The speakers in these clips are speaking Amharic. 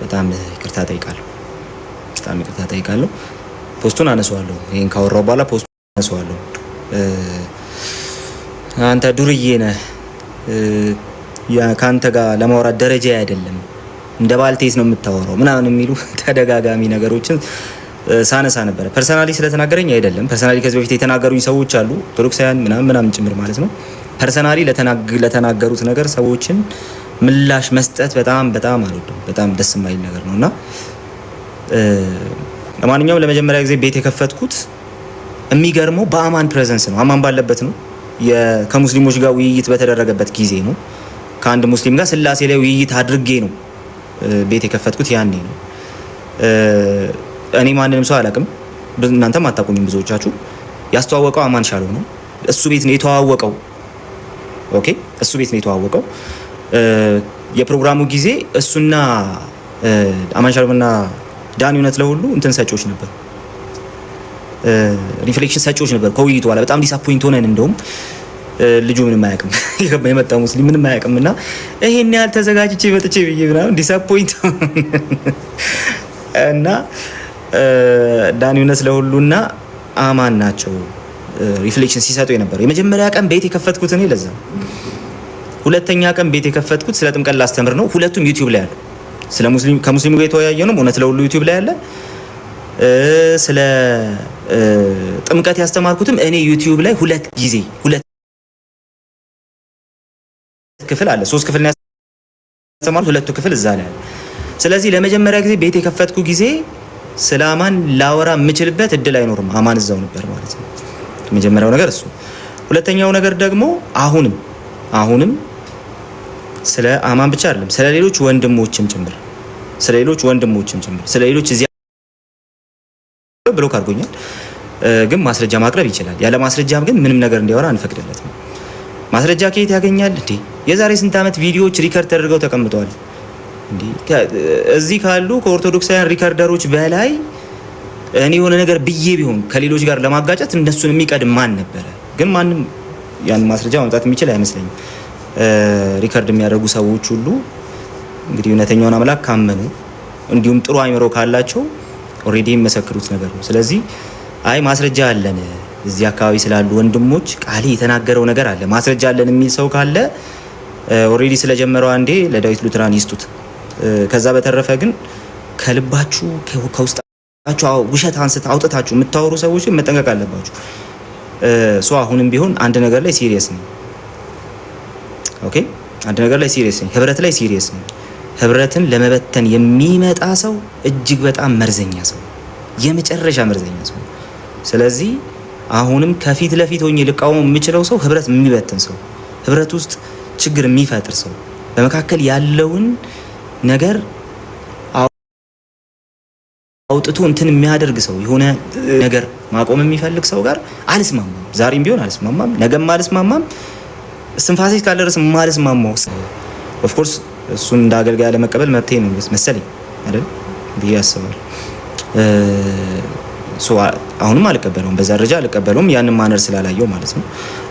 በጣም ይቅርታ ጠይቃለሁ። በጣም ይቅርታ ጠይቃለሁ። ፖስቱን አነሳዋለሁ። ይሄን ካወራው በኋላ ፖስቱን አነሳዋለሁ። አንተ ዱርዬ ነህ፣ ካንተ ጋር ለማውራት ደረጃ አይደለም፣ እንደ ባልቴት ነው የምታወራው ምናምን የሚሉ ተደጋጋሚ ነገሮችን ሳነሳ ነበረ። ፐርሰናሊ ስለተናገረኝ አይደለም። ፐርሰናሊ ከዚህ በፊት የተናገሩኝ ሰዎች አሉ፣ ኦርቶዶክሳውያን ምናምን ጭምር ማለት ነው። ፐርሰናሊ ለተናገሩት ነገር ሰዎችን ምላሽ መስጠት በጣም አልወድም። በጣም ደስ የማይል ነገር ነውና ለማንኛውም ለመጀመሪያ ጊዜ ቤት የከፈትኩት የሚገርመው በአማን ፕሬዘንስ ነው። አማን ባለበት ነው። ከሙስሊሞች ጋር ውይይት በተደረገበት ጊዜ ነው። ከአንድ ሙስሊም ጋር ስላሴ ላይ ውይይት አድርጌ ነው ቤት የከፈትኩት። ያኔ ነው። እኔ ማንንም ሰው አላውቅም፣ እናንተም አታውቁኝም ብዙዎቻችሁ። ያስተዋወቀው አማን ሻሎ ነው። እሱ ቤት ነው የተዋወቀው። ኦኬ፣ እሱ ቤት ነው የተዋወቀው። የፕሮግራሙ ጊዜ እሱና አማን ሻሎና ዳኒ እውነት ለሁሉ እንትን ሰጪዎች ነበር፣ ሪፍሌክሽን ሰጪዎች ነበር። ከውይይቱ በኋላ በጣም ዲስአፖይንት ሆነን እንደውም ልጁ ምንም አያውቅም የመጣው ሙስሊም ምንም አያውቅም እና ይሄን ያህል ተዘጋጅቼ መጥቼ ብዬ ምናምን ዲስአፖይንት እና ዳኒ እውነት ለሁሉና አማን ናቸው ሪፍሌክሽን ሲሰጡ የነበረው። የመጀመሪያ ቀን ቤት የከፈትኩት እኔ ለዛ። ሁለተኛ ቀን ቤት የከፈትኩት ስለ ጥምቀት ላስተምር ነው። ሁለቱም ዩቲዩብ ላይ አሉ። ስለ ሙስሊም ከሙስሊሙ ጋር የተወያየ ነው እውነት ለሁሉ ዩቲዩብ ላይ አለ። ስለ ጥምቀት ያስተማርኩትም እኔ ዩቲዩብ ላይ ሁለት ክፍል አለ። 3 ክፍል ነው ያስተማርኩት፣ ሁለቱ ክፍል እዛ ላይ አለ። ስለዚህ ለመጀመሪያ ጊዜ ቤት የከፈትኩ ጊዜ ስለ አማን ላወራ የምችልበት እድል አይኖርም። አማን እዛው ነበር ማለት ነው። የመጀመሪያው ነገር እሱ። ሁለተኛው ነገር ደግሞ አሁንም ስለ አማን ብቻ አይደለም፣ ስለ ሌሎች ወንድሞችም ጭምር ስለ ሌሎች እዚያ ብሎክ አድርጎኛል። ግን ማስረጃ ማቅረብ ይችላል። ያለ ማስረጃም ግን ምንም ነገር እንዲያወራ አንፈቅድለትም። ማስረጃ ከየት ያገኛል እንዴ? የዛሬ ስንት ዓመት ቪዲዮዎች ሪከርድ ተደርገው ተቀምጠዋል እንዴ? እዚህ ካሉ ከኦርቶዶክሳውያን ሪከርደሮች በላይ እኔ የሆነ ነገር ብዬ ቢሆን ከሌሎች ጋር ለማጋጨት እነሱን የሚቀድም ማን ነበረ? ግን ማንም ያን ማስረጃ ማምጣት የሚችል አይመስለኝም። ሪከርድ የሚያደርጉ ሰዎች ሁሉ እንግዲህ እውነተኛውን አምላክ ካመኑ እንዲሁም ጥሩ አይምሮ ካላቸው ኦሬዲ የሚመሰክሩት ነገር ነው። ስለዚህ አይ ማስረጃ አለን እዚህ አካባቢ ስላሉ ወንድሞች ቃሌ የተናገረው ነገር አለ ማስረጃ አለን የሚል ሰው ካለ ኦሬዲ ስለጀመረው አንዴ ለዳዊት ሉትራን ይስጡት። ከዛ በተረፈ ግን ከልባችሁ ከውስጣችሁ ውሸት አውጥታችሁ የምታወሩ ሰዎች መጠንቀቅ አለባችሁ። ሶ አሁንም ቢሆን አንድ ነገር ላይ ሲሪየስ ነው። ኦኬ፣ አንድ ነገር ላይ ሲሪየስ ነው። ህብረት ላይ ሲሪየስ ነው። ህብረትን ለመበተን የሚመጣ ሰው እጅግ በጣም መርዘኛ ሰው፣ የመጨረሻ መርዘኛ ሰው። ስለዚህ አሁንም ከፊት ለፊት ሆኜ ልቃወም የምችለው ሰው ህብረት የሚበትን ሰው፣ ህብረት ውስጥ ችግር የሚፈጥር ሰው፣ በመካከል ያለውን ነገር አውጥቶ እንትን የሚያደርግ ሰው፣ የሆነ ነገር ማቆም የሚፈልግ ሰው ጋር አልስማማም። ዛሬም ቢሆን አልስማማም፣ ነገም አልስማማም። ስንፋሴ ካልደረስ ማልስማማው ኦፍ ኮርስ እሱን እንደ አገልጋይ ለመቀበል መብቴ ነው መሰለኝ አይደል ብዬ አስባለሁ። አሁንም አልቀበለውም፣ በዛ ደረጃ አልቀበለውም፣ ያንን ማነር ስላላየው ማለት ነው።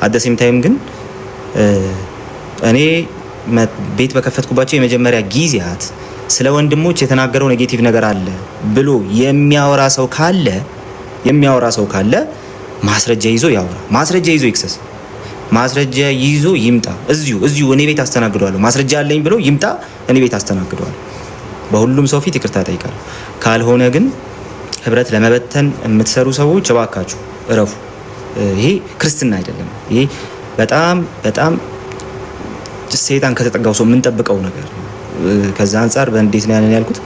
አደሴም ታይም ግን እኔ ቤት በከፈትኩባቸው የመጀመሪያ ጊዜያት ስለ ወንድሞች የተናገረው ኔጌቲቭ ነገር አለ ብሎ የሚያወራ ሰው ካለ ማስረጃ ይዞ ያወራ፣ ማስረጃ ይዞ ይክሰስ፣ ማስረጃ ይዞ ይምጣ። እዚሁ እኔ ቤት አስተናግደዋለሁ። ማስረጃ አለኝ ብሎ ይምጣ፣ እኔ ቤት አስተናግደዋለሁ። በሁሉም ሰው ፊት ይቅርታ ጠይቃለሁ። ካልሆነ ግን ህብረት ለመበተን የምትሰሩ ሰዎች እባካችሁ እረፉ። ይሄ ክርስትና አይደለም። ይሄ በጣም ሰይጣን ከተጠጋው ሰው የምንጠብቀው ነገር ነው። ከዛ አንጻር በእንዴት ነው ያንን ያልኩት?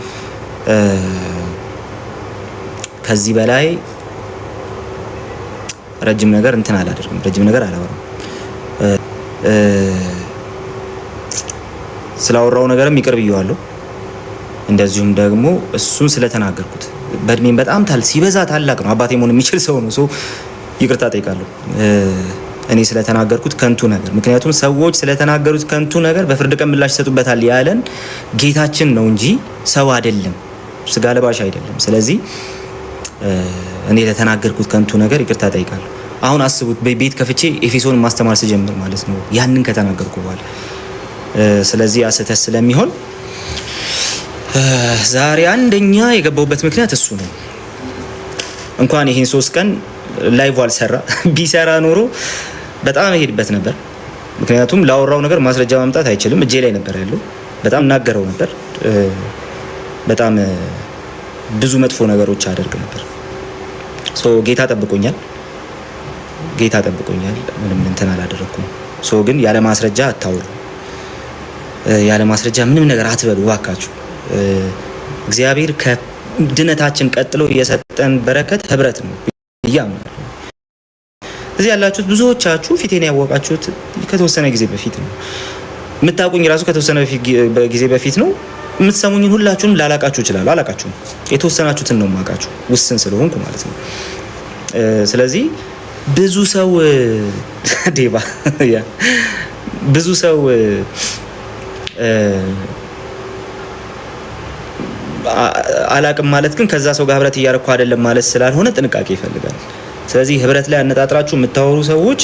ከዚህ በላይ ረጅም ነገር እንትን አላደርግም፣ ረጅም ነገር አላወራም። ስላወራው ነገርም ይቅር ብየዋለሁ። እንደዚሁም ደግሞ እሱን ስለተናገርኩት በእድሜም በጣም ሲበዛ ታላቅ ነው፣ አባቴ መሆን የሚችል ሰው ነው። ይቅርታ ጠይቃለሁ እኔ ስለተናገርኩት ከንቱ ነገር። ምክንያቱም ሰዎች ስለተናገሩት ከንቱ ነገር በፍርድ ቀን ምላሽ ይሰጡበታል ያለን ጌታችን ነው እንጂ ሰው አይደለም፣ ስጋ ለባሽ አይደለም። ስለዚህ እኔ ለተናገርኩት ከንቱ ነገር ይቅርታ ጠይቃለሁ። አሁን አስቡት፣ ቤት ከፍቼ ኤፌሶን ማስተማር ስጀምር ማለት ነው ያንን ከተናገርኩ በኋላ። ስለዚህ ስህተት ስለሚሆን ዛሬ አንደኛ የገባውበት ምክንያት እሱ ነው። እንኳን ይሄን 3 ቀን ላይቭ አልሰራ ቢሰራ ኖሮ በጣም እሄድበት ነበር። ምክንያቱም ላወራው ነገር ማስረጃ ማምጣት አይችልም፣ እጄ ላይ ነበር ያለው። በጣም እናገረው ነበር፣ በጣም ብዙ መጥፎ ነገሮች አደርግ ነበር። ጌታ ጠብቆኛል፣ ጌታ ጠብቆኛል። ምንም እንትን አላደረኩም። ግን ያለ ማስረጃ አታውሩ፣ ያለ ማስረጃ ምንም ነገር አትበሉ እባካችሁ። እግዚአብሔር ከድነታችን ቀጥሎ የሰጠን በረከት ህብረት ነው እያምናለሁ። እዚህ ያላችሁት ብዙዎቻችሁ ፊቴን ያወቃችሁት ከተወሰነ ጊዜ በፊት ነው። የምታውቁኝ ራሱ ከተወሰነ ጊዜ በፊት ነው። የምትሰሙኝን ሁላችሁንም ላላቃችሁ ይችላል። አላቃችሁም፣ የተወሰናችሁትን ነው የማውቃችሁ፣ ውስን ስለሆንኩ ማለት ነው። ስለዚህ ብዙ ሰው ዴባ ብዙ ሰው አላቅም ማለት ግን ከዛ ሰው ጋር ህብረት እያደረኩ አይደለም ማለት ስላልሆነ ጥንቃቄ ይፈልጋል። ስለዚህ ህብረት ላይ አነጣጥራችሁ የምታወሩ ሰዎች፣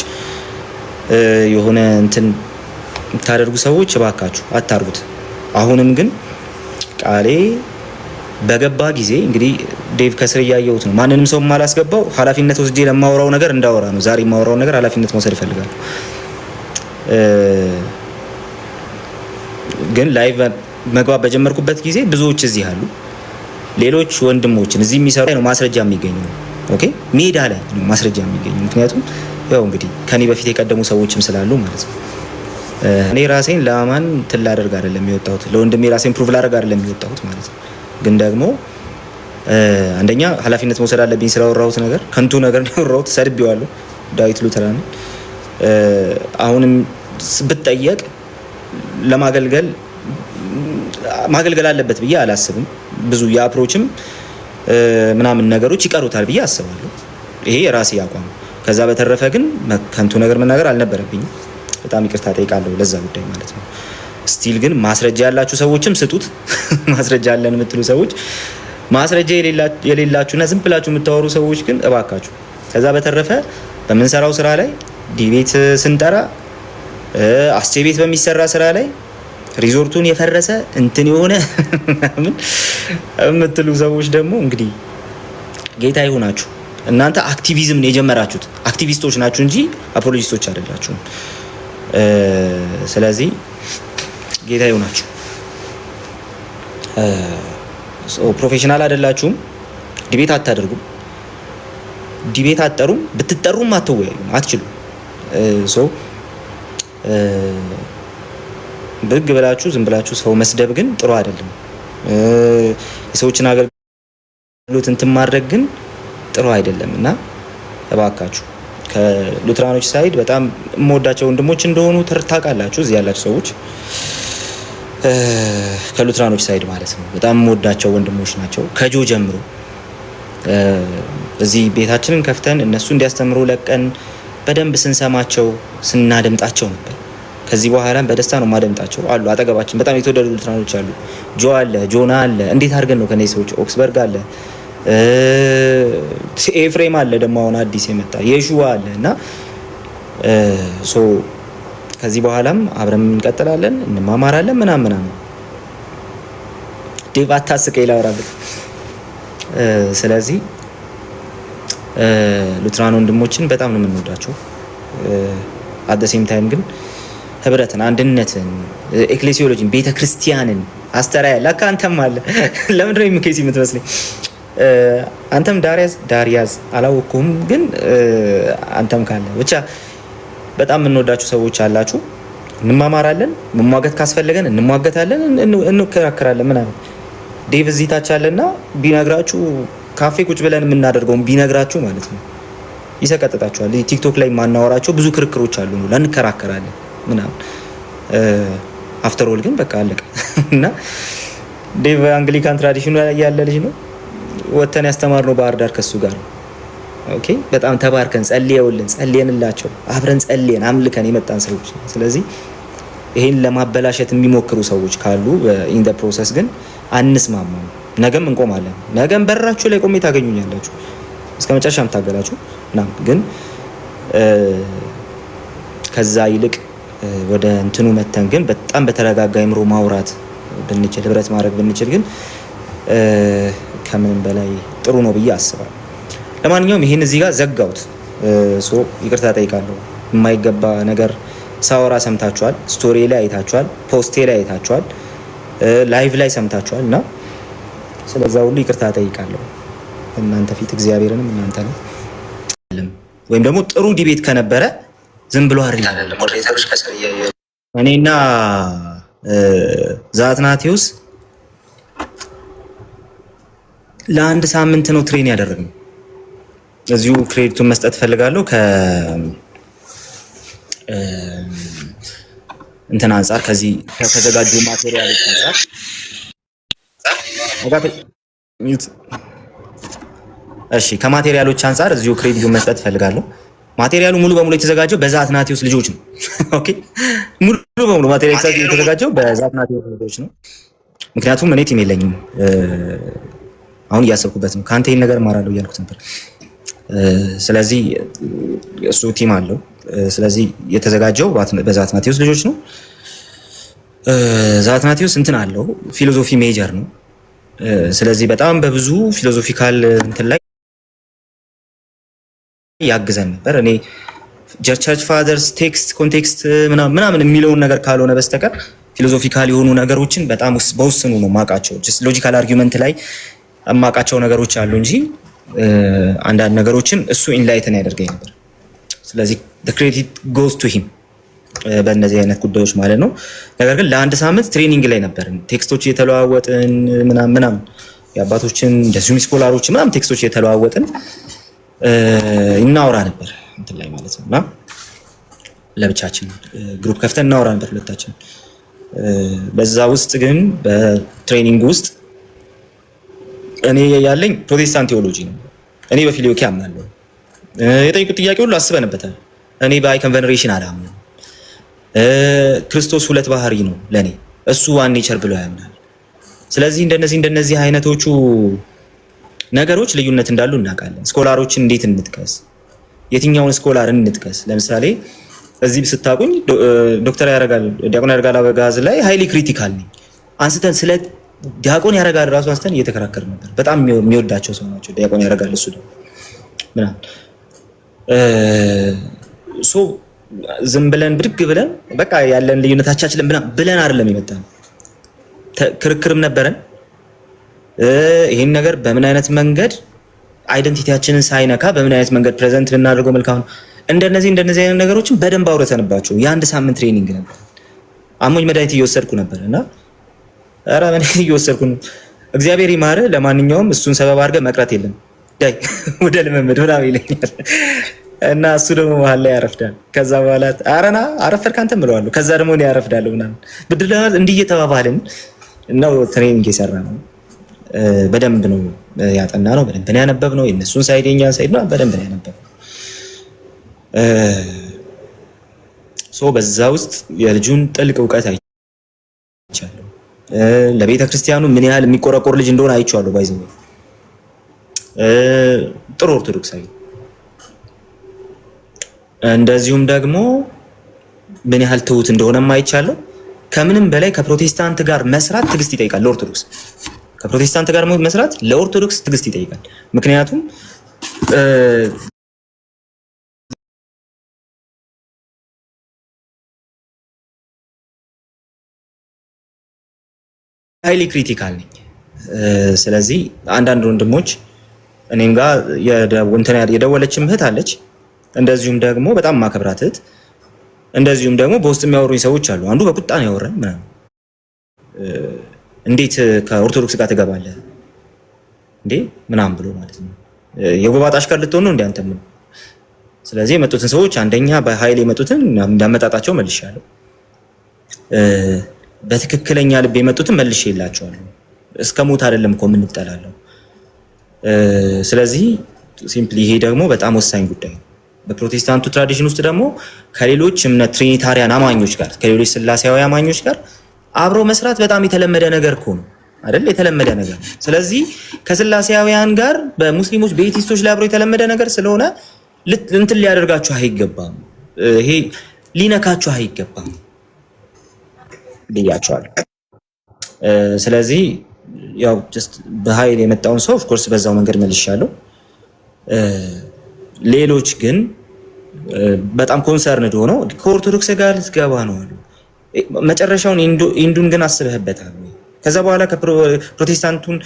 የሆነ እንትን የምታደርጉ ሰዎች እባካችሁ አታርጉት። አሁንም ግን ቃሌ በገባ ጊዜ እንግዲህ ዴቭ ከስር እያየሁት ነው። ማንንም ሰው ማላስገባው ኃላፊነት ወስጄ ለማወራው ነገር እንዳወራ ነው። ዛሬ የማወራው ነገር ኃላፊነት መውሰድ ይፈልጋል። ግን ላይቭ መግባት በጀመርኩበት ጊዜ ብዙዎች እዚህ አሉ፣ ሌሎች ወንድሞችን እዚህ የሚሰሩ ነው ማስረጃ የሚገኘው። ኦኬ ሜዳ ላይ ነው ማስረጃ የሚገኘው። ምክንያቱም ያው እንግዲህ ከኔ በፊት የቀደሙ ሰዎችም ስላሉ ማለት ነው። እኔ ራሴን ለማን እንትን ላደርግ አይደለም የወጣሁት፣ ለወንድሜ ራሴን ፕሩቭ ላደርግ አይደለም የወጣሁት ማለት ነው። ግን ደግሞ አንደኛ ኃላፊነት መውሰድ አለብኝ ስላወራሁት ነገር። ከንቱ ነገር ነው ያወራሁት፣ ሰድቤዋለሁ ዳዊት ሉተራን። አሁንም ብትጠየቅ ለማገልገል ማገልገል አለበት ብዬ አላስብም። ብዙ የአፕሮችም ምናምን ነገሮች ይቀሩታል ብዬ አስባለሁ። ይሄ የራሴ አቋም። ከዛ በተረፈ ግን ከንቱ ነገር መናገር አልነበረብኝም። በጣም ይቅርታ ጠይቃለሁ ለዛ ጉዳይ ማለት ነው። ስቲል ግን ማስረጃ ያላችሁ ሰዎችም ስጡት። ማስረጃ አለን የምትሉ ሰዎች፣ ማስረጃ የሌላችሁና ዝም ብላችሁ የምታወሩ ሰዎች ግን እባካችሁ። ከዛ በተረፈ በምንሰራው ስራ ላይ ዲቤት ስንጠራ፣ አስቼ ቤት በሚሰራ ስራ ላይ ሪዞርቱን የፈረሰ እንትን የሆነ ምን የምትሉ ሰዎች ደግሞ እንግዲህ ጌታ ይሁናችሁ። እናንተ አክቲቪዝም ነው የጀመራችሁት። አክቲቪስቶች ናችሁ እንጂ አፖሎጂስቶች አይደላችሁም። ስለዚህ ጌታ ይሁናችሁ። ፕሮፌሽናል አይደላችሁም። ዲቤት አታደርጉም፣ ዲቤት አትጠሩም፣ ብትጠሩም አትወያዩም፣ አትችሉም። ብግ ብላችሁ ዝም ብላችሁ ሰው መስደብ ግን ጥሩ አይደለም። የሰዎችን አገልግሎት እንትን ማድረግ ግን ጥሩ አይደለም እና እባካችሁ ከሉትራኖች ሳይድ በጣም የምወዳቸው ወንድሞች እንደሆኑ ታውቃላችሁ። እዚህ ያላችሁ ሰዎች ከሉትራኖች ሳይድ ማለት ነው በጣም የምወዳቸው ወንድሞች ናቸው። ከጆ ጀምሮ እዚህ ቤታችንን ከፍተን እነሱ እንዲያስተምሩ ለቀን በደንብ ስንሰማቸው ስናደምጣቸው ነበር። ከዚህ በኋላም በደስታ ነው ማደምጣቸው አሉ። አጠገባችን በጣም የተወደዱ ሉትራኖች አሉ። ጆ አለ፣ ጆና አለ። እንዴት አድርገን ነው ከነዚህ ሰዎች ኦክስበርግ አለ፣ ኤፍሬም አለ፣ ደግሞ አሁን አዲስ የመጣ የሹዋ አለ እና ከዚህ በኋላም አብረን እንቀጥላለን፣ እንማማራለን ምናምን። ዴቭ አታስቀኝ ላወራበት። ስለዚህ ሉትራን ወንድሞችን በጣም ነው የምንወዳቸው። አት ሴም ታይም ግን ህብረትን፣ አንድነትን፣ ኤክሌሲዮሎጂን፣ ቤተ ክርስቲያንን አስተራያ ለካ አንተም አለ። ለምንድነው የሚኬሲ የምትመስለኝ? አንተም ዳሪያዝ አላወቅኩም፣ ግን አንተም ካለ ብቻ በጣም የምንወዳችሁ ሰዎች አላችሁ። እንማማራለን፣ መሟገት ካስፈለገን እንሟገታለን፣ እንከራከራለን ምናምን። ዴቭ እዚህ ታች አለና ቢነግራችሁ ካፌ ቁጭ ብለን የምናደርገውን ቢነግራችሁ ማለት ነው ይሰቀጥጣችኋል። ቲክቶክ ላይ ማናወራቸው ብዙ ክርክሮች አሉ ነው ለንከራከራለን ምናምን። አፍተር ኦል ግን በቃ አለቀ እና ዴቭ አንግሊካን ትራዲሽኑ ላይ ያለ ልጅ ነው። ወተን ያስተማርነው ባህር ዳር ከሱ ጋር ነው። ኦኬ በጣም ተባርከን ጸልየንላቸው አብረን ጸልየን አምልከን የመጣን ሰዎች። ስለዚህ ይሄን ለማበላሸት የሚሞክሩ ሰዎች ካሉ ኢን ዘ ፕሮሰስ ግን አንስማማም። ነገም እንቆማለን። ነገም በራችሁ ላይ ቆሜ ታገኙኛላችሁ እስከ መጨረሻም ታገላችሁ ምናምን። ግን ከዛ ይልቅ ወደ እንትኑ መተን ግን በጣም በተረጋጋ አእምሮ ማውራት ብንችል ህብረት ማድረግ ብንችል ግን ከምንም በላይ ጥሩ ነው ብዬ አስባለሁ። ለማንኛውም ይሄን እዚህ ጋር ዘጋውት። ይቅርታ ጠይቃለሁ። የማይገባ ነገር ሳወራ ሰምታችኋል፣ ስቶሪ ላይ አይታችኋል፣ ፖስቴ ላይ አይታችኋል፣ ላይቭ ላይ ሰምታችኋል እና ስለዛ ሁሉ ይቅርታ ጠይቃለሁ እናንተ ፊት እግዚአብሔርንም እናንተ ነው። ወይም ደግሞ ጥሩ ዲቤት ከነበረ ዝም ብሎ አይደለም ሞዴሬተሮች ከሰር እኔና ዛትናቴዎስ ለአንድ ሳምንት ነው ትሬን ያደረግነው። እዚሁ ክሬዲቱን መስጠት ፈልጋለሁ እንትን አንጻር ከዚህ ከተዘጋጁ ማቴሪያሎች አንጻር እሺ፣ ከማቴሪያሎች አንጻር እዚሁ ክሬዲቱን መስጠት ፈልጋለሁ። ማቴሪያሉ ሙሉ በሙሉ የተዘጋጀው በዛትናቴዎስ ልጆች ነው። ኦኬ፣ ሙሉ በሙሉ ማቴሪያሉ የተዘጋጀው በዛትናቴዎስ ልጆች ነው። ምክንያቱም እኔ ቲም የለኝም። አሁን እያሰብኩበት ነው። ከአንተ ይሄን ነገር እማራለሁ እያልኩት ነበር። ስለዚህ እሱ ቲም አለው። ስለዚህ የተዘጋጀው በዛትናቴዎስ ልጆች ነው። ዛትናቴዎስ እንትን አለው፣ ፊሎዞፊ ሜጀር ነው። ስለዚህ በጣም በብዙ ፊሎዞፊካል እንትን ላይ ያግዘን ነበር። እኔ ቸርች ፋዘርስ ቴክስት ኮንቴክስት ምናምን የሚለውን ነገር ካልሆነ በስተቀር ፊሎዞፊካል የሆኑ ነገሮችን በጣም በውስኑ ነው ማቃቸው። ጀስት ሎጂካል አርጊውመንት ላይ ማቃቸው ነገሮች አሉ እንጂ አንዳንድ ነገሮችን እሱ ኢንላይትን ያደርገኝ ነበር። ስለዚህ the credit goes to him በእነዚህ አይነት ጉዳዮች ማለት ነው። ነገር ግን ለአንድ ሳምንት ትሬኒንግ ላይ ነበርን። ቴክስቶች እየተለዋወጥን ምናምን የአባቶችን እንደዚሁም ስኮላሮች ምናምን ቴክስቶች እየተለዋወጥን እናወራ ነበር እንትን ላይ ማለት ነው። እና ለብቻችን ግሩፕ ከፍተን እናወራ ነበር ሁለታችን። በዛ ውስጥ ግን በትሬኒንግ ውስጥ እኔ ያለኝ ፕሮቴስታንት ቴዎሎጂ ነው። እኔ በፊሊዮኪ አምናለሁ። የጠየቁት ጥያቄ ሁሉ አስበንበታል። እኔ በአይከን ቬነሬሽን አላምንም። ክርስቶስ ሁለት ባህሪ ነው ለኔ፣ እሱ ዋን ኔቸር ብሎ ያምናል። ስለዚህ እንደነዚህ አይነቶቹ ነገሮች ልዩነት እንዳሉ እናውቃለን። ስኮላሮችን እንዴት እንጥቀስ? የትኛውን ስኮላር እንጥቀስ? ለምሳሌ እዚህ ስታቁኝ ዶክተር ያረጋል ዲያቆን ያረጋል አበጋዝ ላይ ሃይሊ ክሪቲካል ነኝ። አንስተን ስለ ዲያቆን ያረጋል ራሱ አንስተን እየተከራከር ነበር። በጣም የሚወዳቸው ሰው ናቸው ዲያቆን ያረጋል። እሱ ደግሞ ምናምን ዝም ብለን ብድግ ብለን በቃ ያለን ልዩነታችንን ብለን አይደለም የመጣነው። ክርክርም ነበረን። ይሄን ነገር በምን አይነት መንገድ አይደንቲቲያችንን ሳይነካ በምን አይነት መንገድ ፕሬዘንት ብናደርገው መልካም ነው። እንደነዚህ አይነት ነገሮችን በደንብ አውርተንባቸው የአንድ ሳምንት ትሬኒንግ ነበር። አሞኝ መድኃኒት እየወሰድኩ ነበር እና ኧረ መድኃኒት እየወሰድኩ ነው። እግዚአብሔር ይማርህ። ለማንኛውም እሱን ሰበብ አድርገህ መቅረት የለም ዳይ ወደ ልምምድ ምናምን ይለኛል እና እሱ ደግሞ መሀል ላይ ያረፍዳል። ከዛ በኋላ አረና አረፈድክ አንተ እምለዋለሁ። ከዛ ደግሞ እኔ ያረፍዳለሁ ምናምን ብድር ለማለት እንዲህ እየተባባልን ነው ትሬኒንግ የሰራ ነው። በደንብ ነው ያጠና ነው። በደንብ ነው ያነበብ ነው። የእነሱን ሳይድ የእኛን ሳይድ ነው በደንብ ነው ያነበብ ነው። በዛ ውስጥ የልጁን ጥልቅ እውቀት አይቻለሁ። ለቤተ ክርስቲያኑ ምን ያህል የሚቆረቆር ልጅ እንደሆነ አይቼዋለሁ። ባይዘው ጥሩ ኦርቶዶክሳዊ፣ እንደዚሁም ደግሞ ምን ያህል ትሁት እንደሆነም አይቻለሁ። ከምንም በላይ ከፕሮቴስታንት ጋር መስራት ትዕግስት ይጠይቃል። ለኦርቶዶክስ ከፕሮቴስታንት ጋር መስራት ለኦርቶዶክስ ትዕግስት ይጠይቃል። ምክንያቱም ሃይሊ ክሪቲካል ነኝ። ስለዚህ አንዳንድ ወንድሞች እኔም ጋር የደወለችም እህት አለች፣ እንደዚሁም ደግሞ በጣም ማከብራት እህት፣ እንደዚሁም ደግሞ በውስጥ የሚያወሩኝ ሰዎች አሉ። አንዱ በቁጣ ነው ያወራኝ ምናምን እንዴት ከኦርቶዶክስ ጋር ትገባለህ እንዴ ምናምን ብሎ ማለት ነው። የጎባጣ አሽከር ልትሆን ነው እንዴ አንተ ምን? ስለዚህ የመጡትን ሰዎች አንደኛ በኃይል የመጡትን እንዳመጣጣቸው መልሻለሁ። በትክክለኛ ልብ የመጡትን መልሼ የላቸዋለሁ። እስከ ሞት አይደለም እኮ የምንጠላለው። ስለዚህ ሲምፕሊ ይሄ ደግሞ በጣም ወሳኝ ጉዳይ ነው። በፕሮቴስታንቱ ትራዲሽን ውስጥ ደግሞ ከሌሎች እምነት ትሪኒታሪያን አማኞች ጋር ከሌሎች ስላሴያዊ አማኞች ጋር አብሮ መስራት በጣም የተለመደ ነገር እኮ ነው አይደል? የተለመደ ነገር። ስለዚህ ከስላሴያውያን ጋር በሙስሊሞች በኤቲስቶች ላይ አብሮ የተለመደ ነገር ስለሆነ እንትን ሊያደርጋችሁ አይገባም። ይሄ ሊነካችሁ አይገባም ብያቸዋለሁ። ስለዚህ ያው ጀስት በኃይል የመጣውን ሰው ኦፍኮርስ በዛው መንገድ መልሻለሁ። ሌሎች ግን በጣም ኮንሰርንድ ሆነው ከኦርቶዶክስ ጋር ልትገባ ነው አሉ። መጨረሻውን ኢንዱን ግን አስበህበታል ወይ? ከዛ በኋላ ከፕሮቴስታንቱን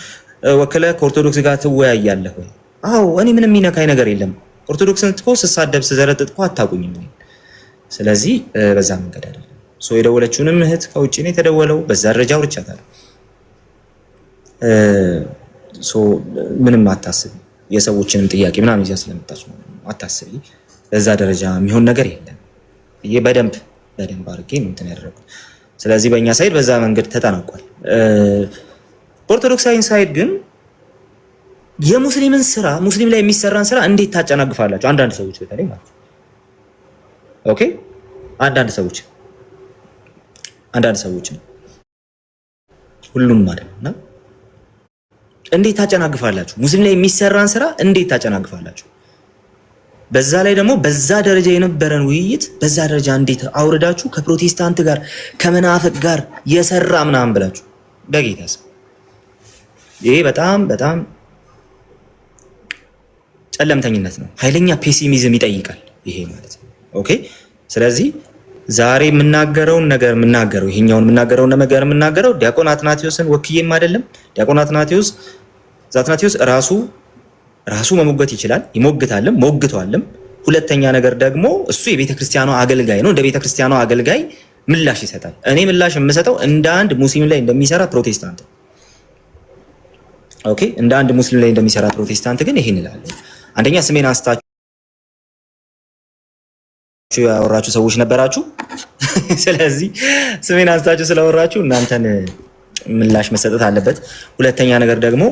ወክለ ከኦርቶዶክስ ጋር ትወያያለህ ወይ? አዎ እኔ ምንም የሚነካኝ ነገር የለም። ኦርቶዶክስን እኮ ስሳደብ ስዘረጥጥ እኮ አታውቁኝም። ስለዚህ በዛ መንገድ አይደለም። የደወለችውንም እህት ከውጭ ነው የተደወለው። በዛ ደረጃ አውርቻታለሁ። ምንም አታስቢ፣ የሰዎችንም ጥያቄ ምናምን ይዛ ስለመጣች ነው አታስቢ። በዛ ደረጃ የሚሆን ነገር የለም። ይሄ በደንብ አድርጌ ነው እንትን ያደረኩት። ስለዚህ በእኛ ሳይድ በዛ መንገድ ተጠናቋል። ኦርቶዶክሳዊ ሳይድ ግን የሙስሊምን ስራ ሙስሊም ላይ የሚሰራን ስራ እንዴት ታጨናግፋላችሁ? አንዳንድ ሰዎች በተለይ ማለት ነው። ኦኬ አንዳንድ ሰዎች ነው ሁሉም ማለት ነው። እና እንዴት ታጨናግፋላችሁ? ሙስሊም ላይ የሚሰራን ስራ እንዴት ታጨናግፋላችሁ? በዛ ላይ ደግሞ በዛ ደረጃ የነበረን ውይይት በዛ ደረጃ እንዴት አውርዳችሁ ከፕሮቴስታንት ጋር ከመናፍቅ ጋር የሰራ ምናምን ብላችሁ በጌታስ ይሄ በጣም ጨለምተኝነት ነው። ኃይለኛ ፔሲሚዝም ይጠይቃል ይሄ ማለት ነው። ኦኬ ስለዚህ ዛሬ የምናገረውን ነገር ይሄኛውን የምናገረው ዲያቆን አትናቴዎስን ወክዬም አይደለም። ዲያቆን አትናቴዎስ ራሱ መሞገት ይችላል፣ ይሞግታልም፣ ሞግቷልም። ሁለተኛ ነገር ደግሞ እሱ የቤተክርስቲያኗ አገልጋይ ነው። እንደ ቤተክርስቲያኗ አገልጋይ ምላሽ ይሰጣል። እኔ ምላሽ የምሰጠው እንደ አንድ ሙስሊም ላይ እንደሚሰራ ፕሮቴስታንት። ኦኬ እንደ አንድ ሙስሊም ላይ እንደሚሰራ ፕሮቴስታንት ግን ይሄን እላለሁ። አንደኛ ስሜን አንስታችሁ ያወራችሁ ሰዎች ነበራችሁ። ስለዚህ ስሜን አንስታችሁ ስለወራችሁ እናንተን ምላሽ መሰጠት አለበት። ሁለተኛ ነገር ደግሞ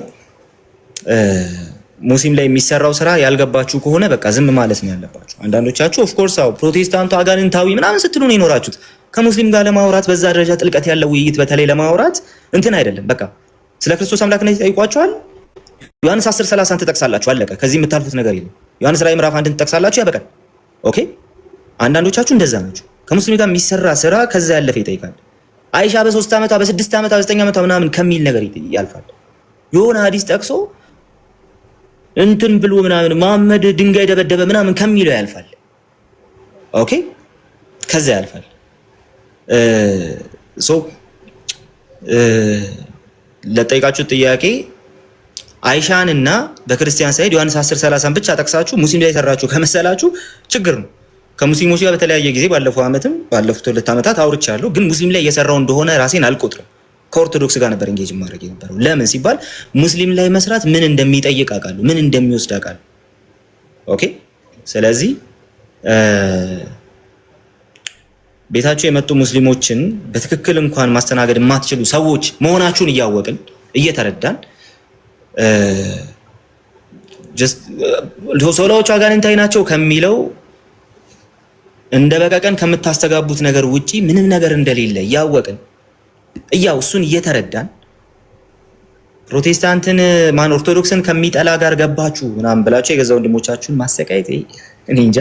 ሙስሊም ላይ የሚሰራው ስራ ያልገባችሁ ከሆነ በቃ ዝም ማለት ነው ያለባችሁ። አንዳንዶቻችሁ ኦፍ ኮርስ ፕሮቴስታንቱ አጋንንታዊ ምናምን ስትሉ ነው የኖራችሁት። ከሙስሊም ጋር ለማውራት በዛ ደረጃ ጥልቀት ያለው ውይይት በተለይ ለማውራት እንትን አይደለም። በቃ ስለ ክርስቶስ አምላክነት ይጠይቋችኋል። ዮሐንስ 10:30 ትጠቅሳላችሁ፣ አለቀ። ከዚህ የምታልፉት ነገር የለም። ዮሐንስ ራዕይ ምዕራፍ 1 ትጠቅሳላችሁ፣ ያበቃል። ኦኬ አንዳንዶቻችሁ እንደዛ ናችሁ። ከሙስሊም ጋር የሚሰራ ስራ ከዛ ያለፈ ይጠይቃል። አይሻ በ3 ዓመቷ በ6 ዓመቷ በ9 ዓመቷ ምናምን ከሚል ነገር ያልፋል። የሆነ ሐዲስ ጠቅሶ እንትን ብሎ ምናምን መሐመድ ድንጋይ ደበደበ ምናምን ከሚለው ያልፋል። ኦኬ ከዛ ያልፋል። ለጠይቃችሁ ጥያቄ አይሻንና በክርስቲያን ሳይድ ዮሐንስ 10:30 ብቻ ጠቅሳችሁ ሙስሊም ላይ የሰራችሁ ከመሰላችሁ ችግር ነው። ከሙስሊሞች ጋር በተለያየ ጊዜ ባለፉት 2 ዓመታት አውርቻለሁ። ግን ሙስሊም ላይ እየሰራው እንደሆነ ራሴን አልቆጥርም። ከኦርቶዶክስ ጋር ነበር እንጌጅ ማድረግ የነበረው። ለምን ሲባል ሙስሊም ላይ መስራት ምን እንደሚጠይቅ አውቃለሁ፣ ምን እንደሚወስድ አውቃለሁ። ኦኬ ስለዚህ ቤታችሁ የመጡ ሙስሊሞችን በትክክል እንኳን ማስተናገድ የማትችሉ ሰዎች መሆናችሁን እያወቅን እየተረዳን ሶላዎቹ አጋንንታዊ ናቸው ከሚለው እንደ በቀቀን ከምታስተጋቡት ነገር ውጪ ምንም ነገር እንደሌለ እያወቅን እሱን እየተረዳን ፕሮቴስታንትን ኦርቶዶክስን ከሚጠላ ጋር ገባችሁ ምናምን ብላችሁ የገዛ ወንድሞቻችሁን ማሰቃየት እኔ እንጃ፣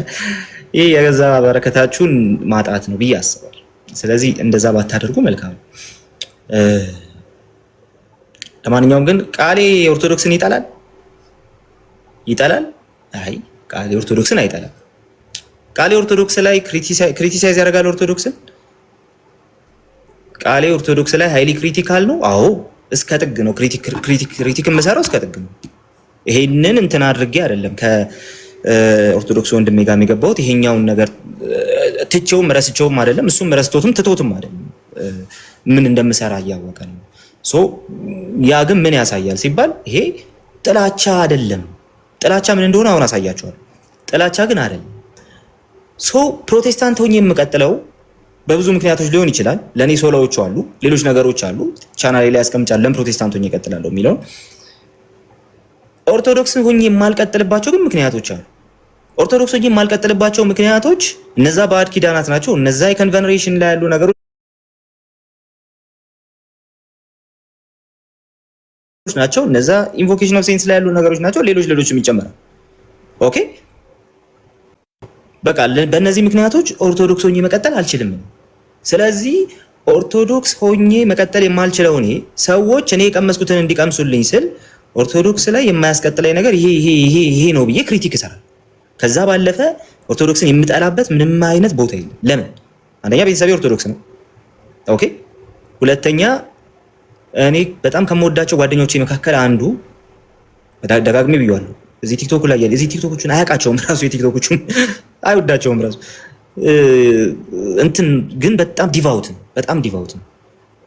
ይሄ የገዛ በረከታችሁን ማጣት ነው ብዬ አስባለሁ። ስለዚህ እንደዛ ባታደርጉ መልካም ነው። ለማንኛውም ግን ቃሌ ኦርቶዶክስን ይጠላል? አይ ቃሌ ኦርቶዶክስን አይጠላም። ቃሌ ኦርቶዶክስ ላይ ክሪቲሳይዝ ያደርጋል። ቃሌ ኦርቶዶክስ ላይ ሃይሊ ክሪቲካል ነው። አዎ እስከ ጥግ ነው። ክሪቲክ የምሰራው እስከ ጥግ ነው። ይሄንን እንትን አድርጌ አይደለም ከኦርቶዶክስ ወንድሜ ጋር የገባሁት። ይሄኛውን ነገር ትቼውም ረስቼውም አይደለም፣ እሱም ረስቶትም ትቶትም አይደለም። ምን እንደምሰራ እያወቀ ነው። ያ ግን ምን ያሳያል ሲባል ይሄ ጥላቻ አይደለም። ጥላቻ ምን እንደሆነ አሁን አሳያቸዋለሁ። ጥላቻ ግን አይደለም። ፕሮቴስታንት ሆኜ የምቀጥለው በብዙ ምክንያቶች ሊሆን ይችላል። ለኔ ሶላዎች አሉ፣ ሌሎች ነገሮች አሉ። ቻናሌ ላይ አስቀምጫለሁ ፕሮቴስታንት ሆኜ እቀጥላለሁ የሚለው። ኦርቶዶክስ ሆኜ የማልቀጥልባቸው ግን ምክንያቶች አሉ። ኦርቶዶክስ ሆኜ የማልቀጥልባቸው ምክንያቶች እነዛ ባዕድ ኪዳናት ናቸው። እነዛ የኮንቨንሬሽን ላይ ያሉ ነገሮች ናቸው። እነዛ ኢንቮኬሽን ኦፍ ሴንስ ላይ ያሉ ነገሮች ናቸው። ሌሎችም ይጨመራል። ኦኬ በቃ በእነዚህ ምክንያቶች ኦርቶዶክስ ሆኜ መቀጠል አልችልም። ስለዚህ ኦርቶዶክስ ሆኜ መቀጠል የማልችለው እኔ ሰዎች እኔ የቀመስኩትን እንዲቀምሱልኝ ስል ኦርቶዶክስ ላይ የማያስቀጥለኝ ነገር ይሄ ነው ብዬ ክሪቲክ እሰራለሁ። ከዛ ባለፈ ኦርቶዶክስን የምጠላበት ምንም አይነት ቦታ የለም። ለምን? አንደኛ ቤተሰቤ ኦርቶዶክስ ነው። ኦኬ። ሁለተኛ እኔ በጣም ከምወዳቸው ጓደኞቼ መካከል አንዱ ደጋግሜ ብየዋለሁ። እዚህ ቲክቶክ ላይ ያለ እዚህ ቲክቶኮቹን አያውቃቸውም ራሱ የቲክቶኮቹን አይወዳቸውም ራሱ እንትን ግን በጣም ዲቫውት ነው።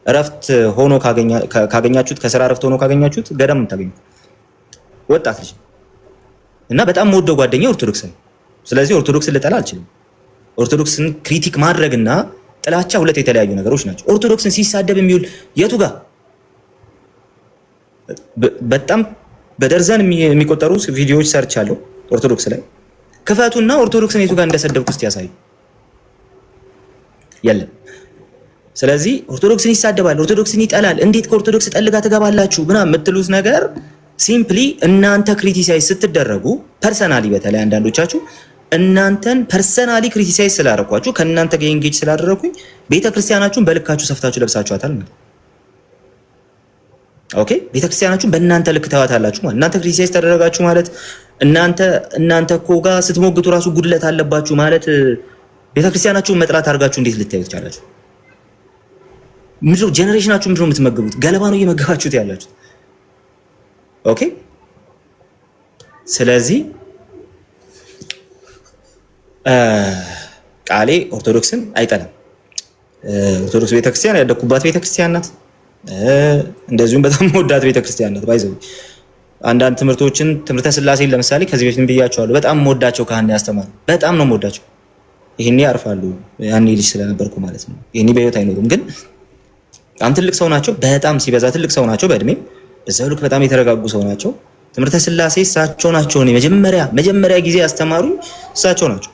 እረፍት ሆኖ ካገኛችሁት ከስራ እረፍት ሆኖ ካገኛችሁት ገዳም የምታገኙት ወጣት ልጅ እና በጣም የምወደው ጓደኛ ኦርቶዶክስ ነው። ስለዚህ ኦርቶዶክስን ልጠላ አልችልም። ኦርቶዶክስን ክሪቲክ ማድረግና ጥላቻ ሁለት የተለያዩ ነገሮች ናቸው። ኦርቶዶክስን ሲሳደብ የሚውል የቱ ጋር በጣም በደርዘን የሚቆጠሩ ቪዲዮዎች ሰርች አለው ኦርቶዶክስ ላይ ክፈቱና ኦርቶዶክስን የቱ ጋር እንደሰደብኩ እስቲ ያሳዩ። የለም። ስለዚህ ኦርቶዶክስን ይሳደባል፣ ኦርቶዶክስን ይጠላል፣ እንዴት ከኦርቶዶክስ ጠልጋ ትገባላችሁ ምናምን የምትሉት ነገር ሲምፕሊ እናንተ ክሪቲሳይዝ ስትደረጉ ፐርሰናሊ፣ በተለይ አንዳንዶቻችሁ እናንተን ፐርሰናሊ ክሪቲሳይዝ ስላደረኳችሁ ከእናንተ ጋር ኤንጌጅ ስላደረኩኝ ቤተክርስቲያናችሁን በልካችሁ ሰፍታችሁ ለብሳችኋታል ማለት ኦኬ። ቤተክርስቲያናችሁን በእናንተ ልክ ተዋታላችሁ ማለት እናንተ ክሪቲሳይዝ ተደረጋችሁ ማለት እናንተ እኮ ጋር ስትሞግቱ ራሱ ጉድለት አለባችሁ ማለት ቤተክርስቲያናችሁን መጥላት አድርጋችሁ እንዴት ልታዩት ቻላችሁ? ምድር ጄኔሬሽናችሁ ምንድነው የምትመገቡት? ገለባ ነው እየመገባችሁት ያላችሁት። ኦኬ። ስለዚህ ቃሌ ኦርቶዶክስን አይጠላም። ኦርቶዶክስ ቤተክርስቲያን ያደኩባት ቤተክርስቲያን ናት። እንደዚሁም በጣም ወዳት ቤተክርስቲያን ናት። ባይዘው አንዳንድ ትምህርተ ስላሴን ለምሳሌ ከዚህ በፊት ብያቸዋለሁ። በጣም ወዳቸው ካህን ያስተማሩ በጣም ነው ወዳቸው። ይሄኔ ያርፋሉ፣ ያኔ ልጅ ስለነበርኩ ማለት ነው። ይሄኔ በህይወት አይኖሩም፣ ግን በጣም ትልቅ ሰው ናቸው። በጣም ሲበዛ ትልቅ ሰው ናቸው። በእድሜም በዛው ልክ በጣም የተረጋጉ ሰው ናቸው። ትምህርተ ስላሴ እሳቸው ናቸው። መጀመሪያ ጊዜ ያስተማሩ እሳቸው ናቸው።